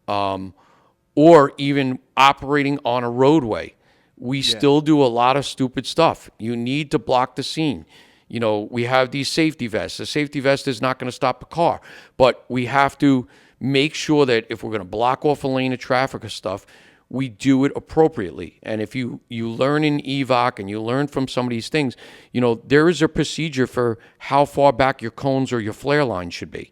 or even operating on a roadway, we still do a lot of stupid stuff. You need to block the scene. We have these safety vests. A safety vest is not going to stop a car, but we have to make sure that if we're going to block off a lane of traffic or stuff, we do it appropriately. And if you learn in EVOC and you learn from some of these things, there is a procedure for how far back your cones or your flare line should be.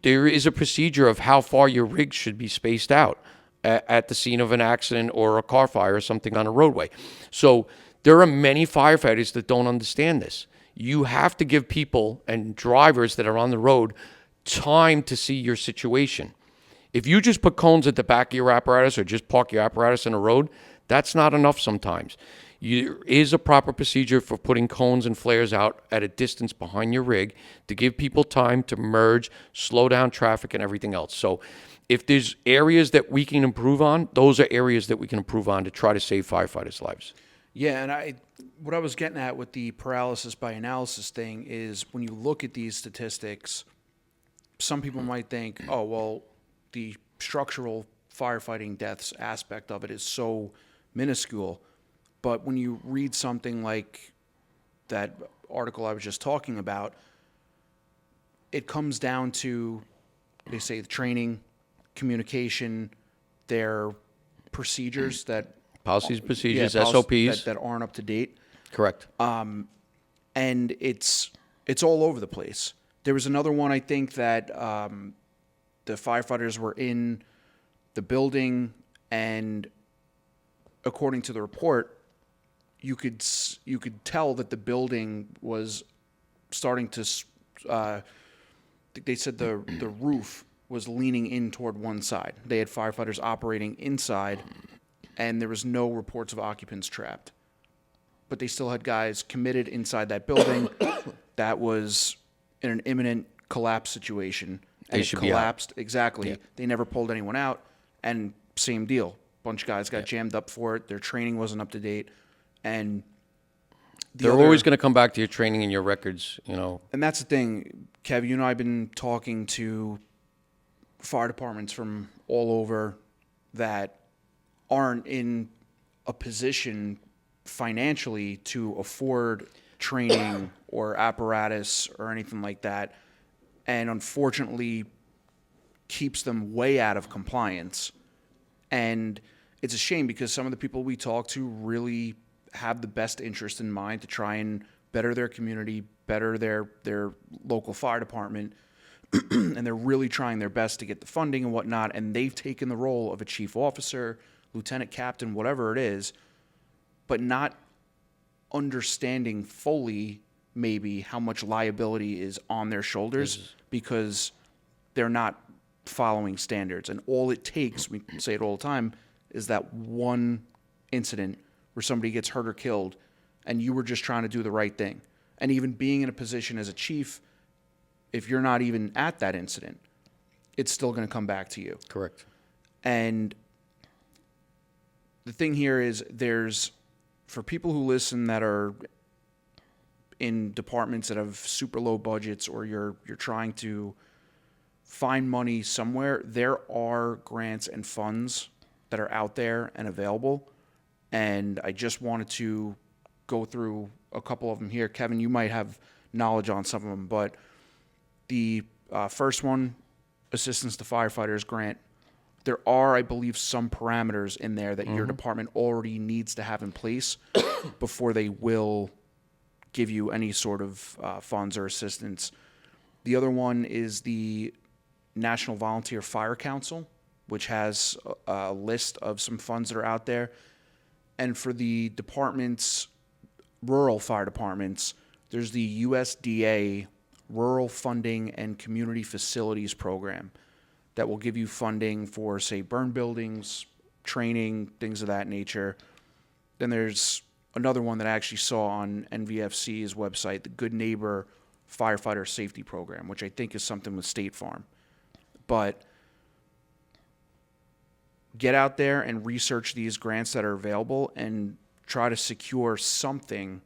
There is a procedure of how far your rigs should be spaced out at the scene of an accident or a car fire or something on a roadway. So there are many firefighters that don't understand this. You have to give people and drivers that are on the road time to see your situation. If you just put cones at the back of your apparatus or just park your apparatus in a road, that's not enough sometimes. There is a proper procedure for putting cones and flares out at a distance behind your rig to give people time to merge, slow down traffic and everything else. So if there's areas that we can improve on, those are areas that we can improve on to try to save firefighters' lives. Yeah, and what I was getting at with the paralysis by analysis thing is when you look at these statistics, some people might think, oh, well, the structural firefighting deaths aspect of it is so minuscule. But when you read something like that article I was just talking about, it comes down to, they say, the training, communication, their procedures that Policies, procedures, policies SOPs. that aren't up to date. Correct. And it's all over the place. There was another one, I think, that the firefighters were in the building, and according to the report, you could tell that the building was starting to. I think they said the roof was leaning in toward one side. They had firefighters operating inside, and there was no reports of occupants trapped. But they still had guys committed inside that building that was in an imminent collapse situation. And They it should be out. collapsed. Exactly. Yeah. They never pulled anyone out. And same deal. Bunch of guys got jammed up for it. Their training wasn't up to date. And They're always going to come back to your training and your records, you know. And that's the thing, Kev, you and I have been talking to fire departments from all over that aren't in a position financially to afford training or apparatus or anything like that, and unfortunately keeps them way out of compliance. And it's a shame because some of the people we talk to really have the best interest in mind to try and better their community, better their local fire department, and they're really trying their best to get the funding and whatnot, and they've taken the role of a chief officer, lieutenant captain, whatever it is, but not understanding fully maybe how much liability is on their shoulders because they're not following standards. And all it takes, we say it all the time, is that one incident where somebody gets hurt or killed and you were just trying to do the right thing. And even being in a position as a chief, if you're not even at that incident, it's still going to come back to you. Correct. And the thing here is for people who listen that are in departments that have super low budgets, or you're trying to find money somewhere, there are grants and funds that are out there and available. And I just wanted to go through a couple of them here. Kevin, you might have knowledge on some of them, but the first one, Assistance to Firefighters Grant, there are, I believe, some parameters in there that your department already needs to have in place before they will give you any sort of funds or assistance. The other one is the National Volunteer Fire Council, which has a list of some funds that are out there. And for the departments, rural fire departments, there's the USDA Rural Funding and Community Facilities Program that will give you funding for, say, burn buildings, training, things of that nature. Then there's another one that I actually saw on NVFC's website, the Good Neighbor Firefighter Safety Program, which I think is something with State Farm. But get out there and research these grants that are available and try to secure something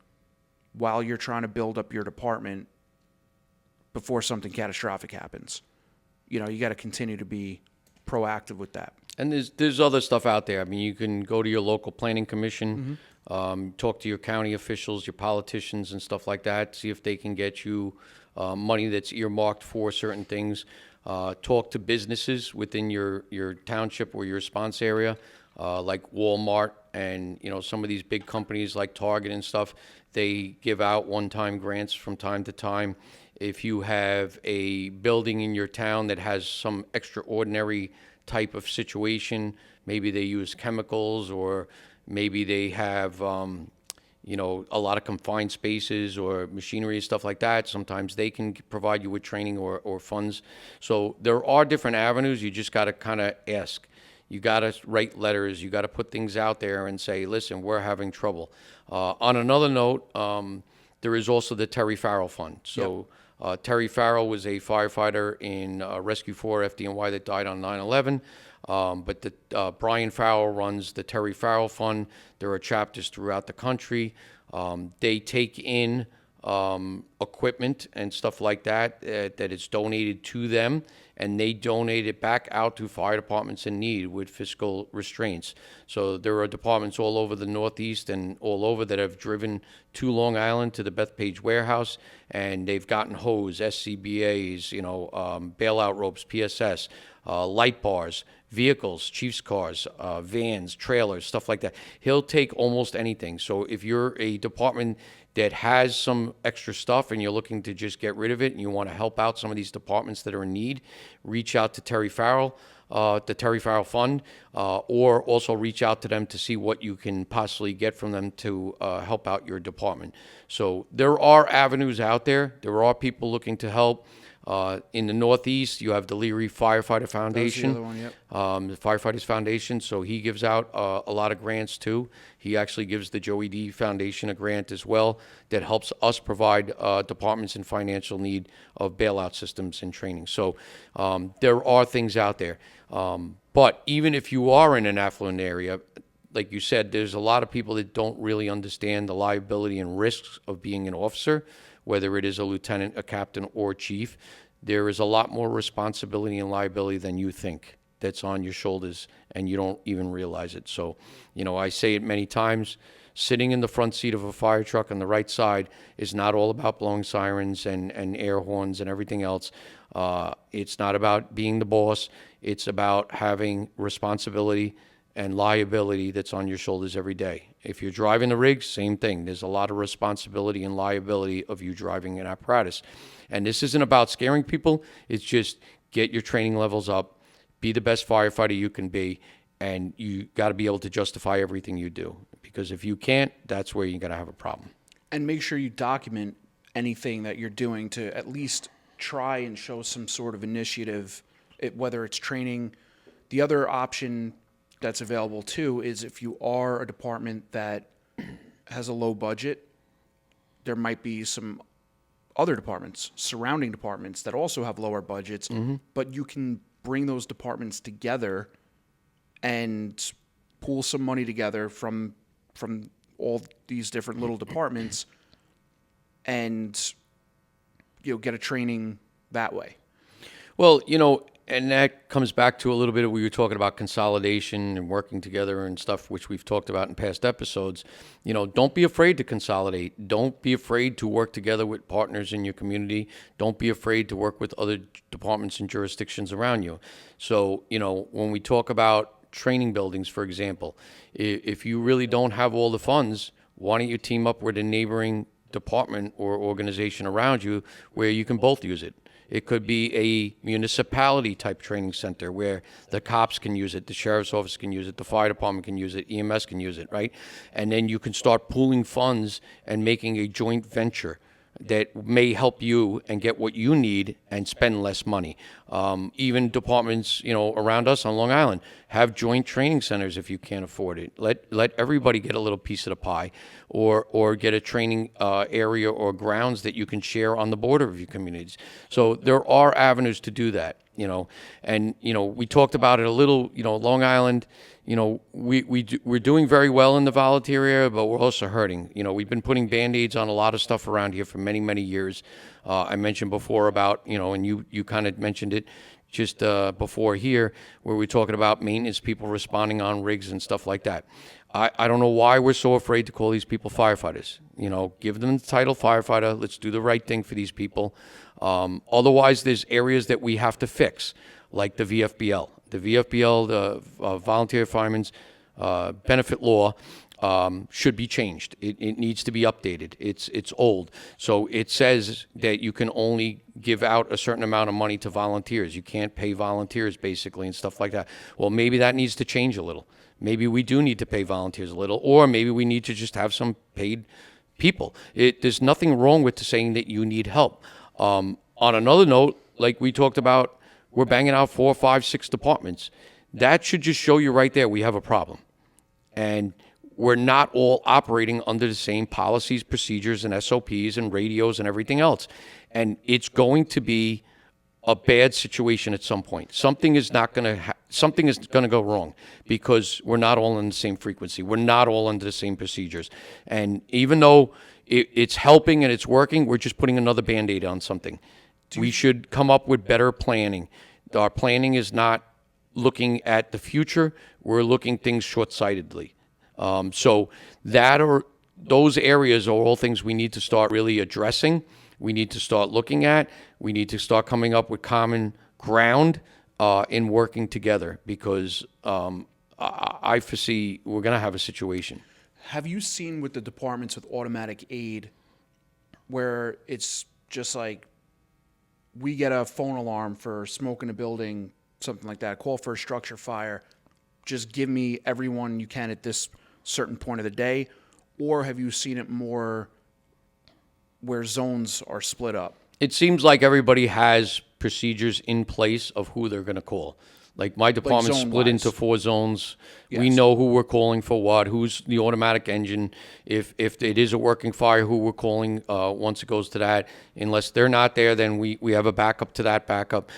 while you're trying to build up your department before something catastrophic happens. You know, you got to continue to be proactive with that. And there's other stuff out there. I mean, you can go to your local planning commission, talk to your county officials, your politicians and stuff like that, see if they can get you money that's earmarked for certain things. Talk to businesses within your township or your response area, like Walmart and, you know, some of these big companies like Target and stuff. They give out one-time grants from time to time. If you have a building in your town that has some extraordinary type of situation, maybe they use chemicals, or maybe they have, you know, a lot of confined spaces or machinery and stuff like that. Sometimes they can provide you with training or funds. So there are different avenues. You just got to kind of ask. You got to write letters. You got to put things out there and say, listen, we're having trouble. On another note, there is also the Terry Farrell Fund. So Terry Farrell was a firefighter in Rescue 4 FDNY that died on 9/11. But Brian Farrell runs the Terry Farrell Fund. There are chapters throughout the country. They take in equipment and stuff like that that is donated to them, and they donate it back out to fire departments in need with fiscal restraints. So there are departments all over the Northeast and all over that have driven to Long Island to the Bethpage warehouse, and they've gotten hose, SCBAs, you know, bailout ropes, PSS, light bars, vehicles, chief's cars, vans, trailers, stuff like that. He'll take almost anything. So if you're a department that has some extra stuff and you're looking to just get rid of it and you want to help out some of these departments that are in need, reach out to Terry Farrell. the Terry Farrell Fund, or also reach out to them to see what you can possibly get from them to help out your department. So there are avenues out there. There are people looking to help. In the Northeast, you have the Leary Firefighter Foundation, other one, yep. the Firefighters Foundation. So he gives out a lot of grants too. He actually gives the Joey D Foundation a grant as well that helps us provide departments in financial need of bailout systems and training. So there are things out there. But even if you are in an affluent area, like you said, there's a lot of people that don't really understand the liability and risks of being an officer, whether it is a lieutenant, a captain, or chief. There is a lot more responsibility and liability than you think that's on your shoulders, and you don't even realize it. So, I say it many times, sitting in the front seat of a fire truck on the right side is not all about blowing sirens and air horns and everything else. It's not about being the boss. It's about having responsibility and liability that's on your shoulders every day. If you're driving the rig, same thing. There's a lot of responsibility and liability of you driving an apparatus. And this isn't about scaring people. It's just get your training levels up, be the best firefighter you can be, and you got to be able to justify everything you do. Because if you can't, that's where you're going to have a problem. And make sure you document anything that you're doing to at least try and show some sort of initiative, whether it's training. The other option that's available too is if you are a department that has a low budget, there might be some other departments, surrounding departments that also have lower budgets, but you can bring those departments together and pool some money together from all these different little departments and get a training that way. Well, and that comes back to a little bit of, we were talking about consolidation and working together and stuff, which we've talked about in past episodes. Don't be afraid to consolidate. Don't be afraid to work together with partners in your community. Don't be afraid to work with other departments and jurisdictions around you. So, when we talk about training buildings, for example, if you really don't have all the funds, why don't you team up with a neighboring department or organization around you where you can both use it? It could be a municipality type training center where the cops can use it, the sheriff's office can use it, the fire department can use it, EMS can use it, right? And then you can start pooling funds and making a joint venture that may help you and get what you need and spend less money. Even departments, around us on Long Island have joint training centers if you can't afford it. Let everybody get a little piece of the pie, or get a training area or grounds that you can share on the border of your communities. So there are avenues to do that, and we talked about it a little. Long Island. We're doing very well in the volunteer area, but we're also hurting. We've been putting Band-Aids on a lot of stuff around here for many, many years. I mentioned before about, and you kind of mentioned it just before here, where we're talking about maintenance people responding on rigs and stuff like that. I don't know why we're so afraid to call these people firefighters. Give them the title firefighter. Let's do the right thing for these people. Otherwise, there's areas that we have to fix, like the VFBL. The VFBL, the Volunteer Firemen's Benefit Law, should be changed. It needs to be updated. It's old. So it says that you can only give out a certain amount of money to volunteers. You can't pay volunteers, basically, and stuff like that. Well, maybe that needs to change a little. Maybe we do need to pay volunteers a little, or maybe we need to just have some paid people. There's nothing wrong with saying that you need help. On another note, like we talked about, we're banging out 4, 5, 6 departments. That should just show you right there we have a problem. And we're not all operating under the same policies, procedures, and SOPs and radios and everything else. And it's going to be a bad situation at some point. Something is going to go wrong because we're not all on the same frequency. We're not all under the same procedures. And even though it's helping and it's working, we're just putting another Band-Aid on something. We should come up with better planning. Our planning is not looking at the future. We're looking things short-sightedly. So those areas are all things we need to start really addressing. We need to start looking at. We need to start coming up with common ground in working together, because I foresee we're going to have a situation. Have you seen with the departments with automatic aid where it's just like, we get a phone alarm for smoke in a building something like that, call for a structure fire, just give me everyone you can at this certain point of the day? Or have you seen it more where zones are split up? It seems like everybody has procedures in place of who they're going to call. Like my department's split into 4 zones. We Yes. know who we're calling for what, who's the automatic engine. If it is a working fire, who we're calling once it goes to that. Unless they're not there, then we have a backup to that backup.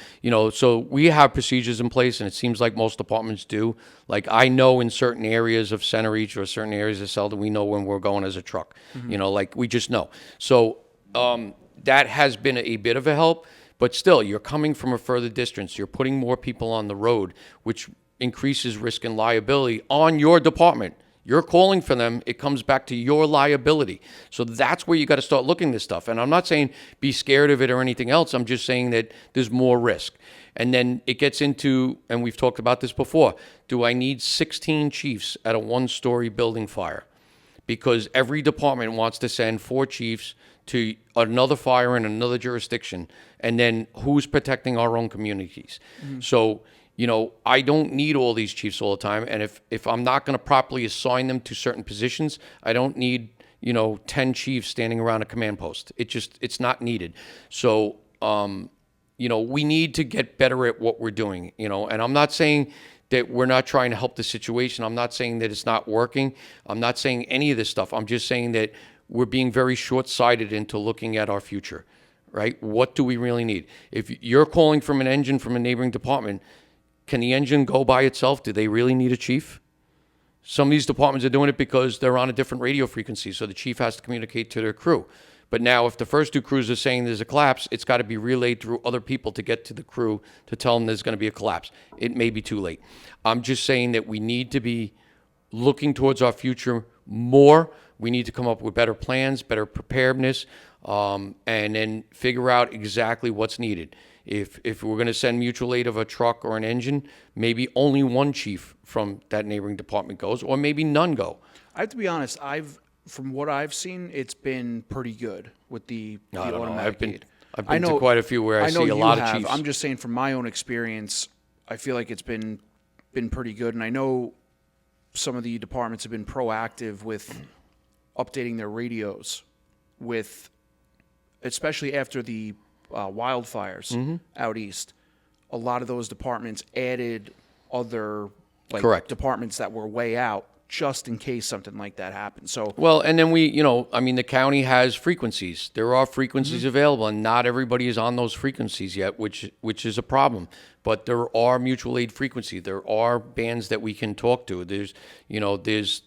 So we have procedures in place, and it seems like most departments do. Like I know in certain areas of Center Reach or certain areas of Selden, we know when we're going as a truck. Like we just know. So that has been a bit of a help. But still, you're coming from a further distance. You're putting more people on the road, which increases risk and liability on your department. You're calling for them. It comes back to your liability. So that's where you got to start looking at this stuff. And I'm not saying be scared of it or anything else. I'm just saying that there's more risk. And then it gets into, and we've talked about this before, do I need 16 chiefs at a 1-story building fire? Because every department wants to send 4 chiefs to another fire in another jurisdiction, and then who's protecting our own communities? So, I don't need all these chiefs all the time, and if I'm not going to properly assign them to certain positions, I don't need 10 chiefs standing around a command post. It's not needed. So, we need to get better at what we're doing, and I'm not saying that we're not trying to help the situation. I'm not saying that it's not working. I'm not saying any of this stuff. I'm just saying that we're being very short-sighted into looking at our future, right? What do we really need? If you're calling from an engine from a neighboring department, can the engine go by itself? Do they really need a chief? Some of these departments are doing it because they're on a different radio frequency, so the chief has to communicate to their crew. But now if the first 2 crews are saying there's a collapse, it's got to be relayed through other people to get to the crew to tell them there's going to be a collapse. It may be too late. I'm just saying that we need to be looking towards our future more. We need to come up with better plans, better preparedness, and then figure out exactly what's needed. If we're going to send mutual aid of a truck or an engine, maybe only 1 chief from that neighboring department goes, or maybe none go. I have to be honest, from what I've seen, it's been pretty good with the automatic aid. I've been to quite a few where I see a lot of chiefs. I'm just saying from my own experience, I feel like it's been pretty good. And I know some of the departments have been proactive with updating their radios especially after the wildfires out east. A lot of those departments added other Correct. departments that were way out just in case something like that happened. So well, and then the county has frequencies. There are frequencies available, and not everybody is on those frequencies yet, which is a problem. But there are mutual aid frequencies. There are bands that we can talk to. There's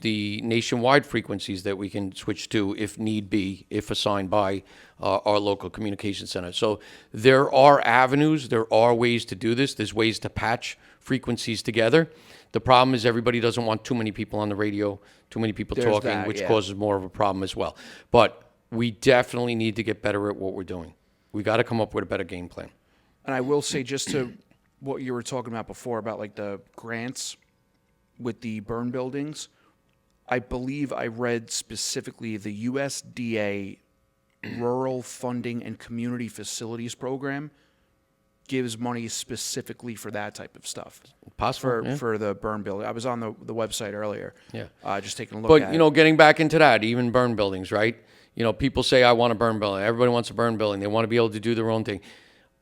the nationwide frequencies that we can switch to if need be, if assigned by our local communication center. So there are avenues. There are ways to do this. There's ways to patch frequencies together. The problem is everybody doesn't want too many people on the radio, too many people talking, which causes more of a problem as well. But we definitely need to get better at what we're doing. We got to come up with a better game plan. And I will say, just to what you were talking about before about like the grants with the burn buildings, I believe I read specifically the USDA Rural Funding and Community Facilities Program gives money specifically for that type of stuff. Possible, for the burn building. I was on the website earlier. Yeah. Just taking a look at it. But, getting back into that, even burn buildings, right? People say, I want a burn building. Everybody wants a burn building. They want to be able to do their own thing.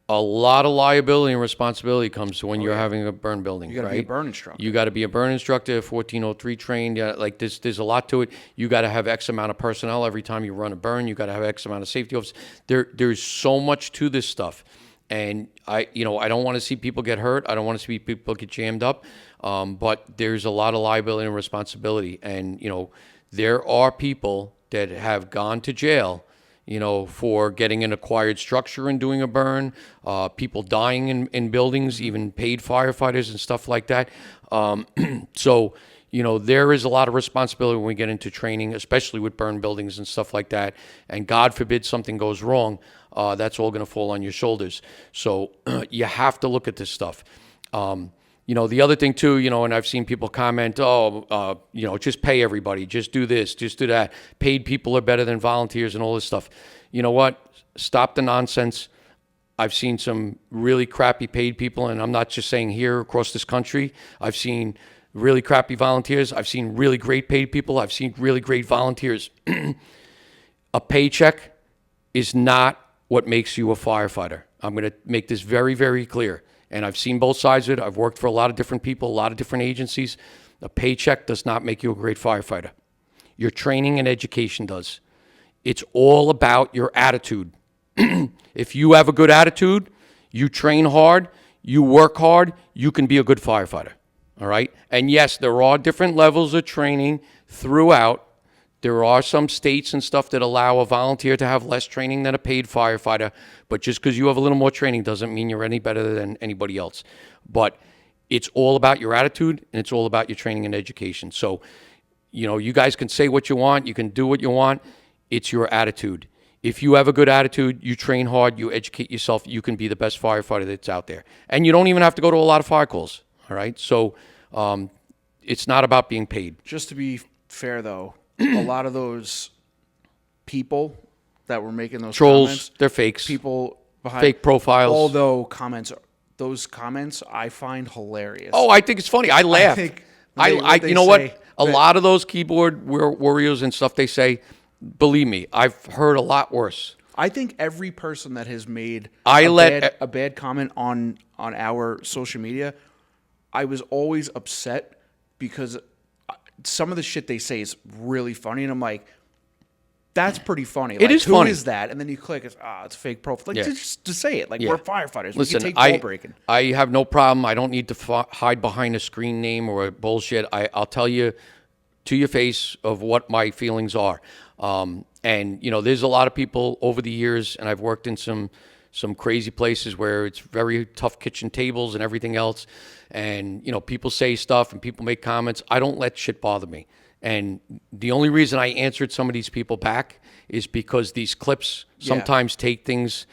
A lot of liability and responsibility comes to when you're having a burn building, You got to be a burn instructor. You got to be a burn instructor, 1403 trained. There's a lot to it. You got to have X amount of personnel every time you run a burn. You got to have X amount of safety officers. There's so much to this stuff. And I don't want to see people get hurt. I don't want to see people get jammed up. But there's a lot of liability and responsibility. And, there are people that have gone to jail, for getting an acquired structure and doing a burn, people dying in buildings, even paid firefighters and stuff like that. So, there is a lot of responsibility when we get into training, especially with burn buildings and stuff like that. And God forbid something goes wrong, that's all going to fall on your shoulders. So you have to look at this stuff. The other thing too, and I've seen people comment, just pay everybody, just do this, just do that. Paid people are better than volunteers and all this stuff. You know what? Stop the nonsense. I've seen some really crappy paid people, and I'm not just saying here across this country. I've seen really crappy volunteers. I've seen really great paid people. I've seen really great volunteers. A paycheck is not what makes you a firefighter. I'm going to make this very, very clear. And I've seen both sides of it. I've worked for a lot of different people, a lot of different agencies. A paycheck does not make you a great firefighter. Your training and education does. It's all about your attitude. If you have a good attitude, you train hard, you work hard, you can be a good firefighter. All right? And yes, there are different levels of training throughout. There are some states and stuff that allow a volunteer to have less training than a paid firefighter. But just because you have a little more training doesn't mean you're any better than anybody else. But it's all about your attitude, and it's all about your training and education. So, you guys can say what you want. You can do what you want. It's your attitude. If you have a good attitude, you train hard, you educate yourself, you can be the best firefighter that's out there. And you don't even have to go to a lot of fire calls, all right? So it's not about being paid. Just to be fair, though, a lot of those people that were making those Trolls, comments, they're fakes. people behind Fake profiles. Although those comments I find hilarious. Oh, I think it's funny. I laugh. They you know say what? A lot of those keyboard warriors and stuff they say, believe me, I've heard a lot worse. I think every person that has made a bad comment on our social media, I was always upset because some of the shit they say is really funny, and I'm like, that's pretty funny. It is who funny. Who is that? And then you click, it's a fake profile. Like, Yeah. just to say it. Like, Yeah. we're firefighters. Listen, we can take ball breaking. I have no problem. I don't need to hide behind a screen name or bullshit. I'll tell you to your face of what my feelings are. And, there's a lot of people over the years, and I've worked in some crazy places where it's very tough kitchen tables and everything else. And, people say stuff and people make comments. I don't let shit bother me. And the only reason I answered some of these people back is because these clips sometimes take things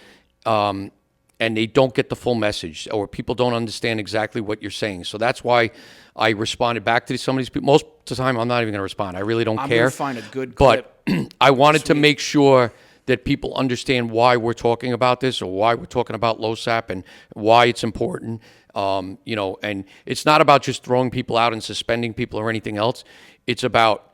and they don't get the full message, or people don't understand exactly what you're saying. So that's why I responded back to some of these people. Most of the time, I'm not even going to respond. I really don't care. I'm going to find a good clip. But I wanted to make sure that people understand why we're talking about this, or why we're talking about LOSAP, and why it's important. And it's not about just throwing people out and suspending people or anything else. It's about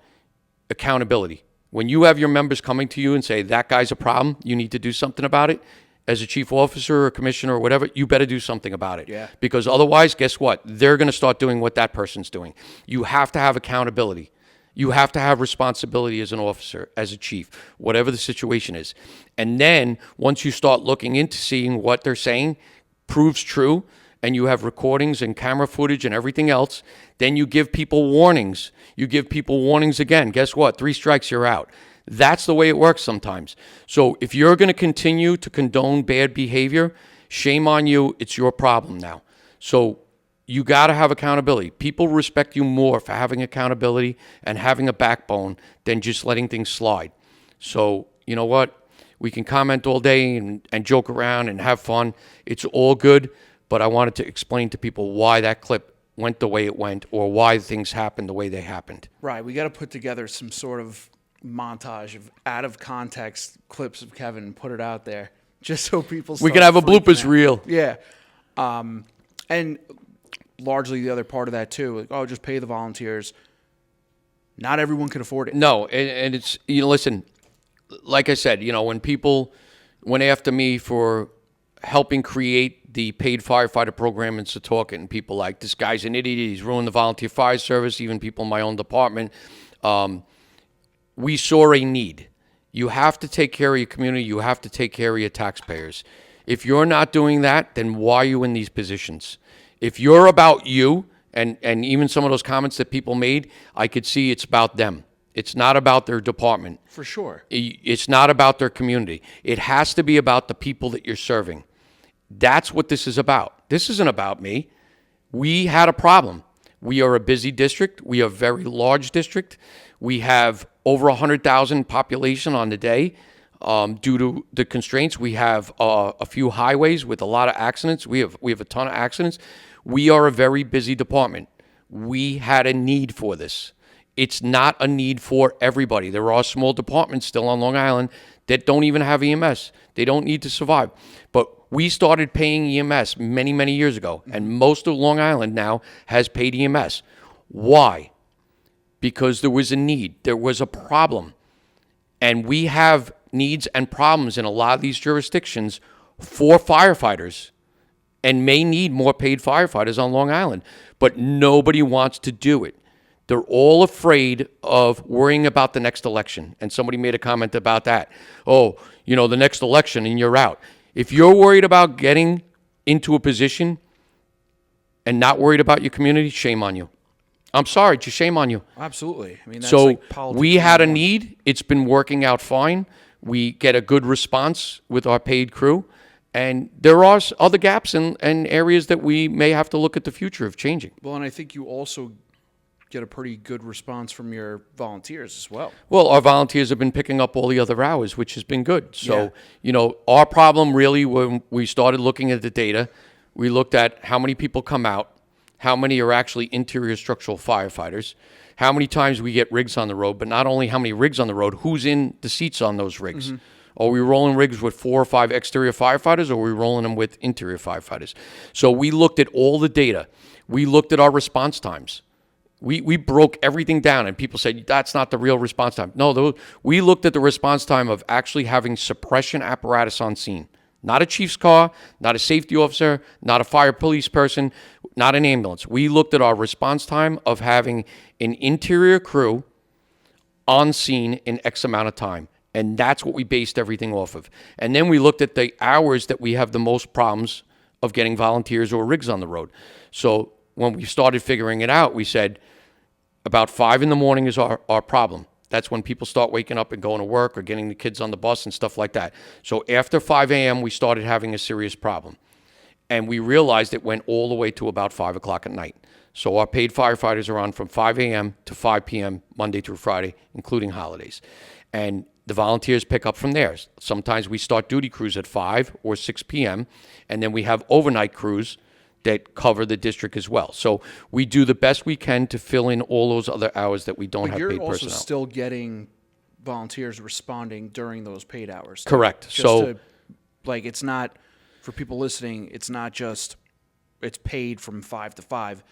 accountability. When you have your members coming to you and say, that guy's a problem, you need to do something about it, as a chief officer or commissioner or whatever, you better do something about it. Yeah. Because otherwise, guess what? They're going to start doing what that person's doing. You have to have accountability. You have to have responsibility as an officer, as a chief, whatever the situation is. And then once you start looking into seeing what they're saying proves true, and you have recordings and camera footage and everything else, then you give people warnings. You give people warnings again. Guess what? 3 strikes, you're out. That's the way it works sometimes. So if you're going to continue to condone bad behavior, shame on you. It's your problem now. So you got to have accountability. People respect you more for having accountability and having a backbone than just letting things slide. So you know what? We can comment all day and joke around and have fun. It's all good. But I wanted to explain to people why that clip went the way it went, or why things happened the way they happened. Right. We got to put together some sort of montage of out of context clips of Kevin and put it out there just so people We can have a bloopers reel. Yeah. And largely the other part of that too, like, just pay the volunteers. Not everyone can afford it. No, and it's, listen, like I said, when people went after me for helping create the paid firefighter program in Setauket, and people like, this guy's an idiot, he's ruined the volunteer fire service, even people in my own department, we saw a need. You have to take care of your community. You have to take care of your taxpayers. If you're not doing that, then why are you in these positions? If you're about you, and even some of those comments that people made, I could see it's about them. It's not about their department. For sure. It's not about their community. It has to be about the people that you're serving. That's what this is about. This isn't about me. We had a problem. We are a busy district. We are a very large district. We have over 100,000 population on the day. Due to the constraints, we have a few highways with a lot of accidents. We have a ton of accidents. We are a very busy department. We had a need for this. It's not a need for everybody. There are small departments still on Long Island that don't even have EMS. They don't need to survive. But we started paying EMS many, many years ago, and most of Long Island now has paid EMS. Why? Because there was a need. There was a problem. And we have needs and problems in a lot of these jurisdictions for firefighters and may need more paid firefighters on Long Island. But nobody wants to do it. They're all afraid of worrying about the next election. And somebody made a comment about that. Oh, the next election and you're out. If you're worried about getting into a position and not worried about your community, shame on you. I'm sorry, just shame on you. Absolutely. I mean, that's So like politics. we had a need. It's been working out fine. We get a good response with our paid crew. And there are other gaps and areas that we may have to look at the future of changing. Well, and I think you also get a pretty good response from your volunteers as well. Well, our volunteers have been picking up all the other hours, which has been good. So, our problem really, when we started looking at the data, we looked at how many people come out, how many are actually interior structural firefighters, how many times we get rigs on the road, but not only how many rigs on the road, who's in the seats on those rigs. Are we rolling rigs with 4 or 5 exterior firefighters, or are we rolling them with interior firefighters? So we looked at all the data. We looked at our response times. We broke everything down, and people said, that's not the real response time. No, we looked at the response time of actually having suppression apparatus on scene. Not a chief's car, not a safety officer, not a fire police person, not an ambulance. We looked at our response time of having an interior crew on scene in X amount of time. And that's what we based everything off of. And then we looked at the hours that we have the most problems of getting volunteers or rigs on the road. So when we started figuring it out, we said about 5 in the morning is our problem. That's when people start waking up and going to work or getting the kids on the bus and stuff like that. So after 5 a.m., we started having a serious problem. And we realized it went all the way to about 5 o'clock at night. So our paid firefighters are on from 5 a.m. to 5 p.m., Monday through Friday, including holidays. And the volunteers pick up from there. Sometimes we start duty crews at 5 or 6 p.m., and then we have overnight crews that cover the district as well. So we do the best we can to fill in all those other hours that we don't have paid personnel. You're also still getting volunteers responding during those paid hours. Correct. It's not, for people listening, it's not just, it's paid from 5 to 5.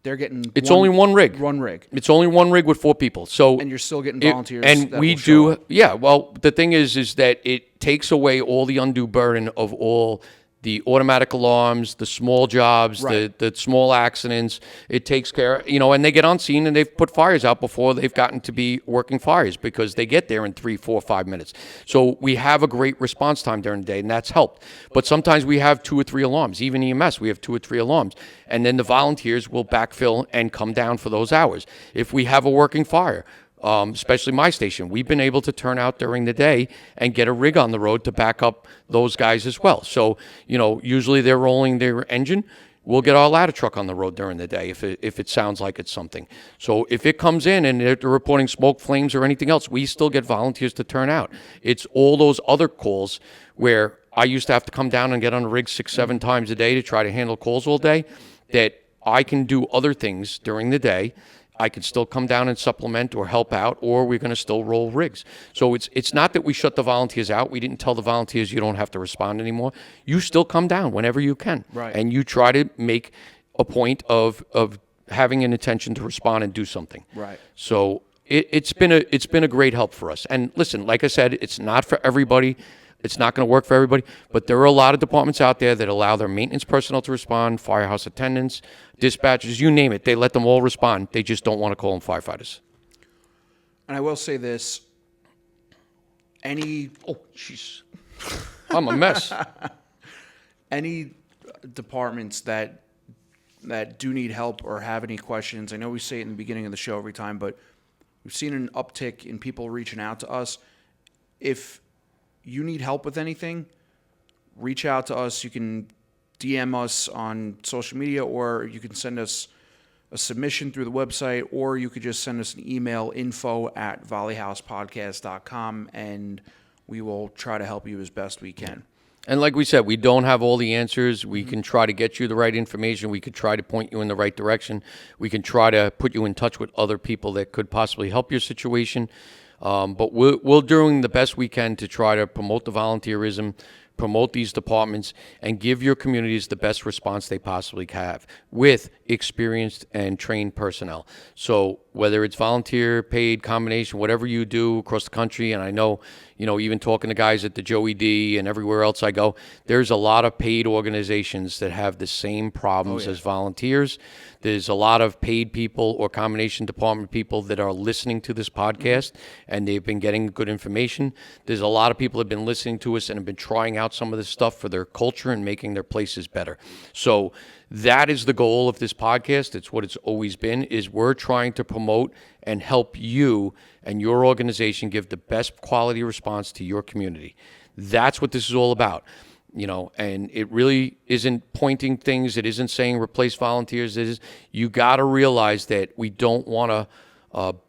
They're getting only one rig. One rig. It's only one rig with 4 people. So and you're still getting volunteers. And we do, yeah. Well, the thing is that it takes away all the undue burden of all the automatic alarms, the small jobs, right. the small accidents. It takes care, and they get on scene and they've put fires out before they've gotten to be working fires because they get there in 3, 4, 5 minutes. So we have a great response time during the day, and that's helped. But sometimes we have 2 or 3 alarms. Even EMS, we have 2 or 3 alarms. And then the volunteers will backfill and come down for those hours. If we have a working fire, especially my station, we've been able to turn out during the day and get a rig on the road to back up those guys as well. So, usually they're rolling their engine. We'll get our ladder truck on the road during the day if it sounds like it's something. So if it comes in and they're reporting smoke, flames, or anything else, we still get volunteers to turn out. It's all those other calls where I used to have to come down and get on a rig 6, 7 times a day to try to handle calls all day, that I can do other things during the day. I could still come down and supplement or help out, or we're going to still roll rigs. So it's not that we shut the volunteers out. We didn't tell the volunteers you don't have to respond anymore. You still come down whenever you can. Right. And you try to make a point of having an intention to respond and do something. Right. So it's been a great help for us. And listen, like I said, it's not for everybody. It's not going to work for everybody, but there are a lot of departments out there that allow their maintenance personnel to respond, firehouse attendants, dispatchers, you name it. They let them all respond. They just don't want to call them firefighters. And I will say this. Oh, jeez. I'm a mess. Any departments that do need help or have any questions, I know we say it in the beginning of the show every time, but we've seen an uptick in people reaching out to us. If you need help with anything, reach out to us. You can DM us on social media, or you can send us a submission through the website, or you could just send us an email, info@volleyhousepodcast.com, and we will try to help you as best we can. And like we said, we don't have all the answers. We can try to get you the right information. We could try to point you in the right direction. We can try to put you in touch with other people that could possibly help your situation. But we're doing the best we can to try to promote the volunteerism promote these departments, and give your communities the best response they possibly have with experienced and trained personnel. So whether it's volunteer, paid, combination, whatever you do across the country, and I know, even talking to guys at the Joey D and everywhere else I go, there's a lot of paid organizations that have the same problems as volunteers. There's a lot of paid people or combination department people that are listening to this podcast, and they've been getting good information. There's a lot of people that have been listening to us and have been trying out some of this stuff for their culture and making their places better. So that is the goal of this podcast. It's what it's always been, is we're trying to promote and help you and your organization give the best quality response to your community. That's what this is all about. And it really isn't pointing things. It isn't saying replace volunteers. It is, you got to realize that we don't want to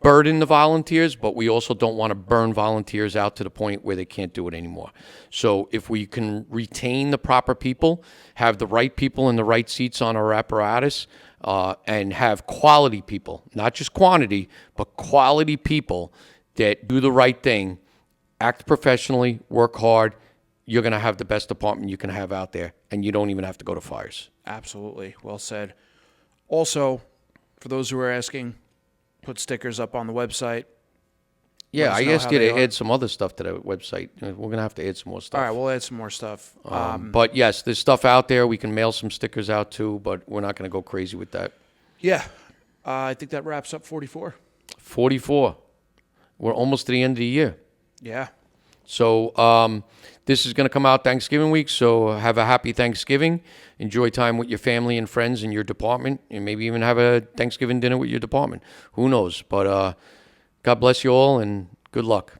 burden the volunteers, but we also don't want to burn volunteers out to the point where they can't do it anymore. So if we can retain the proper people, have the right people in the right seats on our apparatus, and have quality people, not just quantity, but quality people that do the right thing, act professionally, work hard, you're going to have the best department you can have out there, and you don't even have to go to fires. Absolutely. Well said. Also, for those who are asking, put stickers up on the website. Yeah, I asked you to add some other stuff to the website. We're going to have to add some more stuff. All right, we'll add some more stuff. But yes, there's stuff out there. We can mail some stickers out too, but we're not going to go crazy with that. Yeah. I think that wraps up 44. 44. We're almost to the end of the year. Yeah. So this is going to come out Thanksgiving week, so have a happy Thanksgiving. Enjoy time with your family and friends in your department, and maybe even have a Thanksgiving dinner with your department. Who knows? But God bless you all, and good luck.